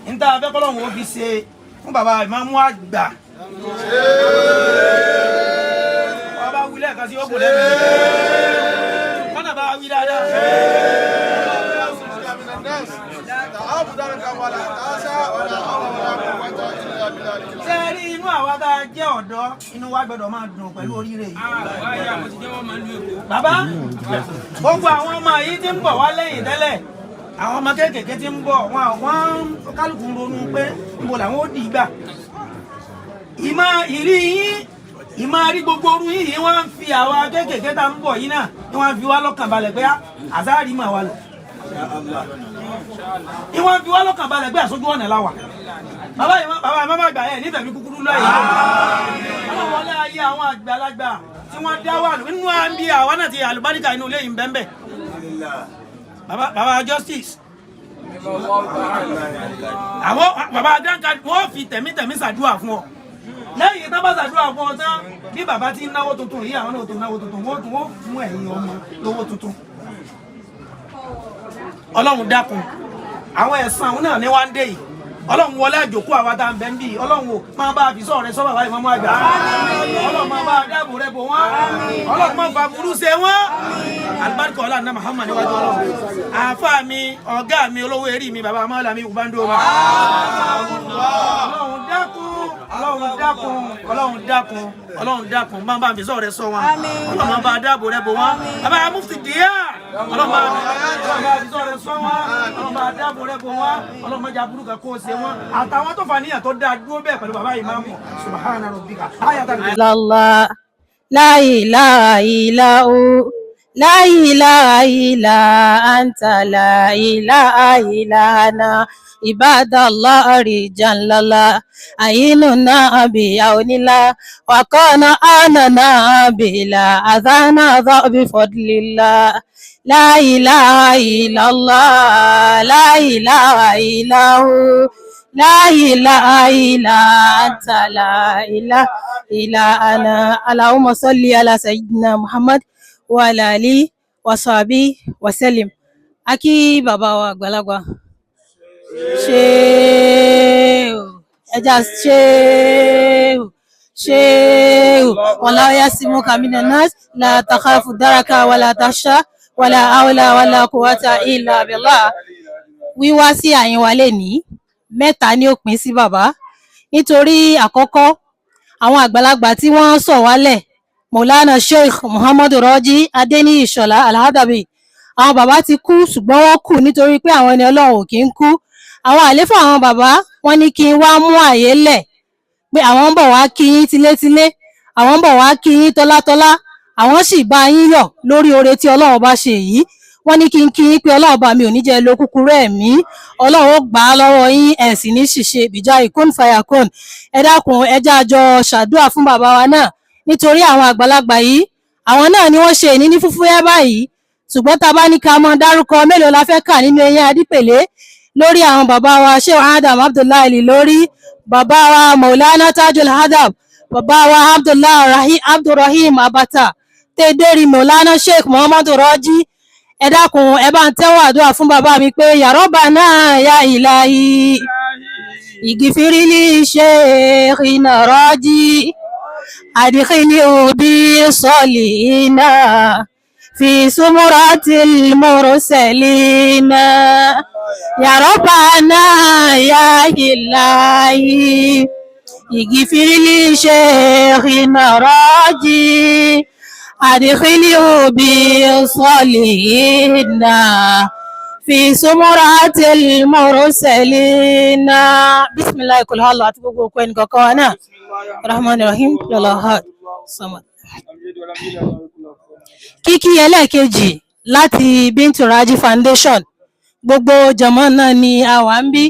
níta abẹ́kọ́lọ́hún ó fi ṣe fún bàbá ìmáàmù àgbà ọba wílẹ̀ kan sí ó kò lẹ́nu kọ́nà bá wí dáadáa. Ṣé rí inú àwa tá a jẹ́ ọ̀dọ́ inú wa gbọ́dọ̀ máa dùn pẹ̀lú oríire yìí. Bàbá gbogbo àwọn ọmọ yìí ti ń bọ̀ wá lẹ́yìn tẹ́lẹ̀ àwọn ọmọ kéékèèké ti ń bọ̀ wọ́n kálukú ń ronú pé níbo làwọn ó dì í gbà. Ìmọ̀ ìrí yín ìmọ̀ rí gbogbo orú yìí wọ́n ń fi àwa kéékèèké tá ń bọ̀ yìí náà ni wọ́n fi wá lọ́kàn balẹ̀ pé àzáàrí mà wà lọ. Ìwọ́n fi wá lọ́kàn balẹ̀ pé àsójú ọ̀nà láwà. Bàbá ìmọ̀ àgbà ẹ̀ nífẹ̀ẹ́ mi kúkúrú lọ́yìn. Wọ́n wọlé ayé àwọn àgbàlagbà tí wọ́n dá wà nínú àbí àwọn náà ti àlùbáríkà inú ilé yìí bẹ́ẹ̀. Bàbá Justice. Àwọn bàbá Adanka wọ́n fi tẹ̀mítẹ̀mí ṣàdúrà fún ọ. Lẹ́yìn tó bá ṣàdúrà fún ọ tán bí bàbá ti ń náwó tuntun yìí àwọn náà tó náwó tuntun wọ́n fún ẹ̀yin ọmọ lówó tuntun. Ọlọ́run dákun àwọn ẹ̀san àwọn náà ní wá ń dé yìí Ọlọ́run wọlé àjòkú àwa tá ń bẹ ń bí Ọlọ́run ò máa bá fi sọ̀rọ̀ rẹ sọ bàbá ìmọ̀mọ́ àgbà Ọlọ́run máa bá dáàbò rẹ bò wọ́n Ọlọ́run máa bá burú ṣe wọ́n alibarika ọlá ní Muhammad níwájú Ọlọ́run àáfàá mi ọ̀gá mi olówó erí mi bàbá amọ́lá mi ubando ma Ọlọ́run dákun Ọlọ́run dákun Ọlọ́run dákun Ọlọ́run dákun máa bá fi sọ̀rọ̀ rẹ sọ wọn Ọlọ́run máa bá dáàbò rẹ bò wọ́n bàbá Mufti Díà Ọlọ́run máa fi sọ̀rọ̀ rẹ sọ wọn Ọlọ́run máa dáàbò rẹ bò wọ́n Ọlọ́run máa jà burú kan kó o ṣe wọn àtàwọn tó fà níyàn tó dáa dúró bẹ́ẹ̀ pẹ̀lú bàbá ìmáàmù subhana rabbika Allah la ilaha illa hu la ilaha illa anta la ilaha illa ana ibadallah rijalala ayinuna biyaunila wa kana anana bila adhana bi fadlillah la ilaha illa Allah la ilaha illa hu la ilaha illa anta la ilaha illa ana Allahumma salli ala sayyidina Muhammad wa ala alihi wa sahbihi wa sallim. Aki bàbá wa àgbàlagbà shehu wala yasimuka minan nas la takhafu daraka wala takhsha wala hawla wala quwwata illa billah. Wíwá sí àyínwá lẹ́ni mẹ́ta ni ó pín sí bàbá nítorí àkọ́kọ́ àwọn àgbàlagbà tí wọ́n sọ̀ wálẹ̀ Maulana Sheikh Muhammadu Raji Adeniyi Shola Al-Hadabi àwọn bàbá ti kú ṣùgbọ́n wọ́n kú nítorí pé àwọn ẹni Ọlọ́run ò kí ń kú àwọn àléfà àwọn bàbá wọ́n ní kí n wá mú àyè lẹ̀ pé àwọn ń bọ̀ wá kí yín tilétilé àwọn ń bọ̀ wá kí yín tọ́látọ́lá àwọn sì bá yín yọ̀ lórí oore tí Ọlọ́run bá ṣe yìí wọ́n ní kí n kí yín pé Ọlọ́run bá mi ò ní jẹ́ lo kúkúrú ẹ̀mí Ọlọ́run ó gbà á lọ́wọ́ yín ẹ̀ sì ní ṣìṣe bìjà ìkún fàyàkún ẹ dákun ẹ jẹ́ a jọ ṣàdúrà fún bàbá wa náà nítorí àwọn àgbàlagbà yìí àwọn náà ni wọ́n ṣe ìní ní fúfúyẹ́ báyìí ṣùgbọ́n tá a bá ní ká mọ dárúkọ mélòó la fẹ́ kà nínú eyín adípèlé lórí àwọn bàbá wa Sheikh Adam Abdullahi Al-Ilori bàbá wa Maulana Tajul Hadab bàbá wa Abdulrahim Abata tẹ́dẹ́rì Maulana Sheikh Muhammadu Raji ẹ dákun ẹ bá ń tẹ́wọ́ àdúrà fún bàbá mi pé ya Rabbana ya Ilahi igfirli Sheikhina Raji adkhilhu bi salihina في سمرات المرسلين يا ربنا يا إلهي اغفر لي شيخنا راجي أدخله بالصالحين في سمرات المرسلين بسم الله كل الله أتبقى كوين كوانا الرحمن الرحيم لله صمد kíkí ẹlẹ́ẹ̀kejì láti Bintu Raji Foundation gbogbo jọmọ́ náà ni a wà ń bí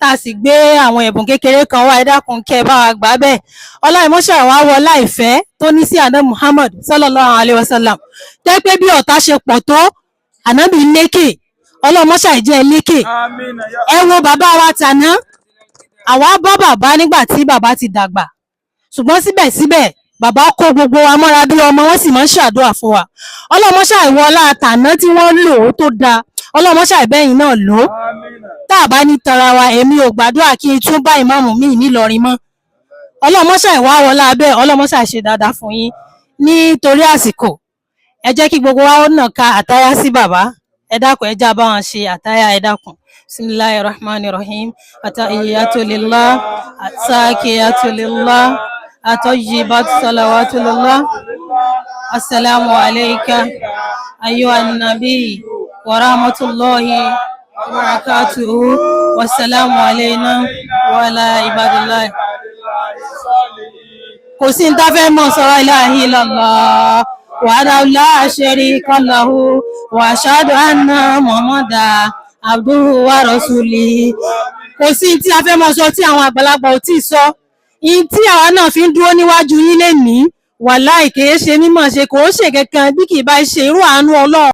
tá a sì gbé àwọn ẹ̀bùn kékeré kan wá, ẹ dákun kẹ́ ẹ bá wa gbà bẹ́ẹ̀. Ọláìmọ́ṣà wá wọlá ìfẹ́ tó ní sí ànábì Muhammad sallallahu alayhi wa sallam tẹ́ pé bí ọ̀tá ṣe pọ̀ tó ànábì lékè, ọlọ́mọṣà ìjẹ́ lékè. Ẹ wo bàbá wa tàná, àwa bá bàbá nígbà tí bàbá ti dàgbà, ṣùgbọ́n síbẹ̀síbẹ̀ bàbá kó gbogbo wa mọ́ra bí ọmọ, wọ́n sì máa ń ṣàdúrà fún wa. Ọlọ́mọṣà ìwọlá tàná tí wọ́n lò ó tó dáa, ọlọ́mọṣà ìbẹ́yìn náà lò ó. Tá a bá ní tara wa, èmi ò gbàdúrà kí n tún bá ìmáàmù míì nílọrin mọ́. Ọlọ́mọṣà ìwà wọlá abẹ́, ọlọ́mọṣà ṣe dáadáa fún yín. Nítorí àsìkò, ẹ jẹ́ kí gbogbo wa ó nà ka àtáyá sí bàbá. Ẹ dákun, ẹ já bá wọn ṣe àtáyá, ẹ dákun. Bismillahir Rahmanir Rahim. Atahiyyatu lillah, at-zakiyatu lillah, at-tayyibatu salawatu lillah. Assalamu alayka ayyuhan nabi wa rahmatullahi wa barakatuhu. Wassalamu alayna wa ala ibadillah. Kò sí ní tá fẹ́ mọ̀ sọ̀rọ̀ ilaha illallah wahdahu la sharika lahu wa ashhadu anna Muhammadan abduhu wa rasuluhu. Kò sí tí a fẹ́ mọ̀ sọ tí àwọn àgbàlagbà ò tí ì sọ. Ìyí tí àwa náà fi ń dúró níwájú yín lénìí, wàláì kìí ṣe mímọ̀ ṣe, kò ó ṣe kankan bí kì í bá ṣe irú àánú Ọlọ́run.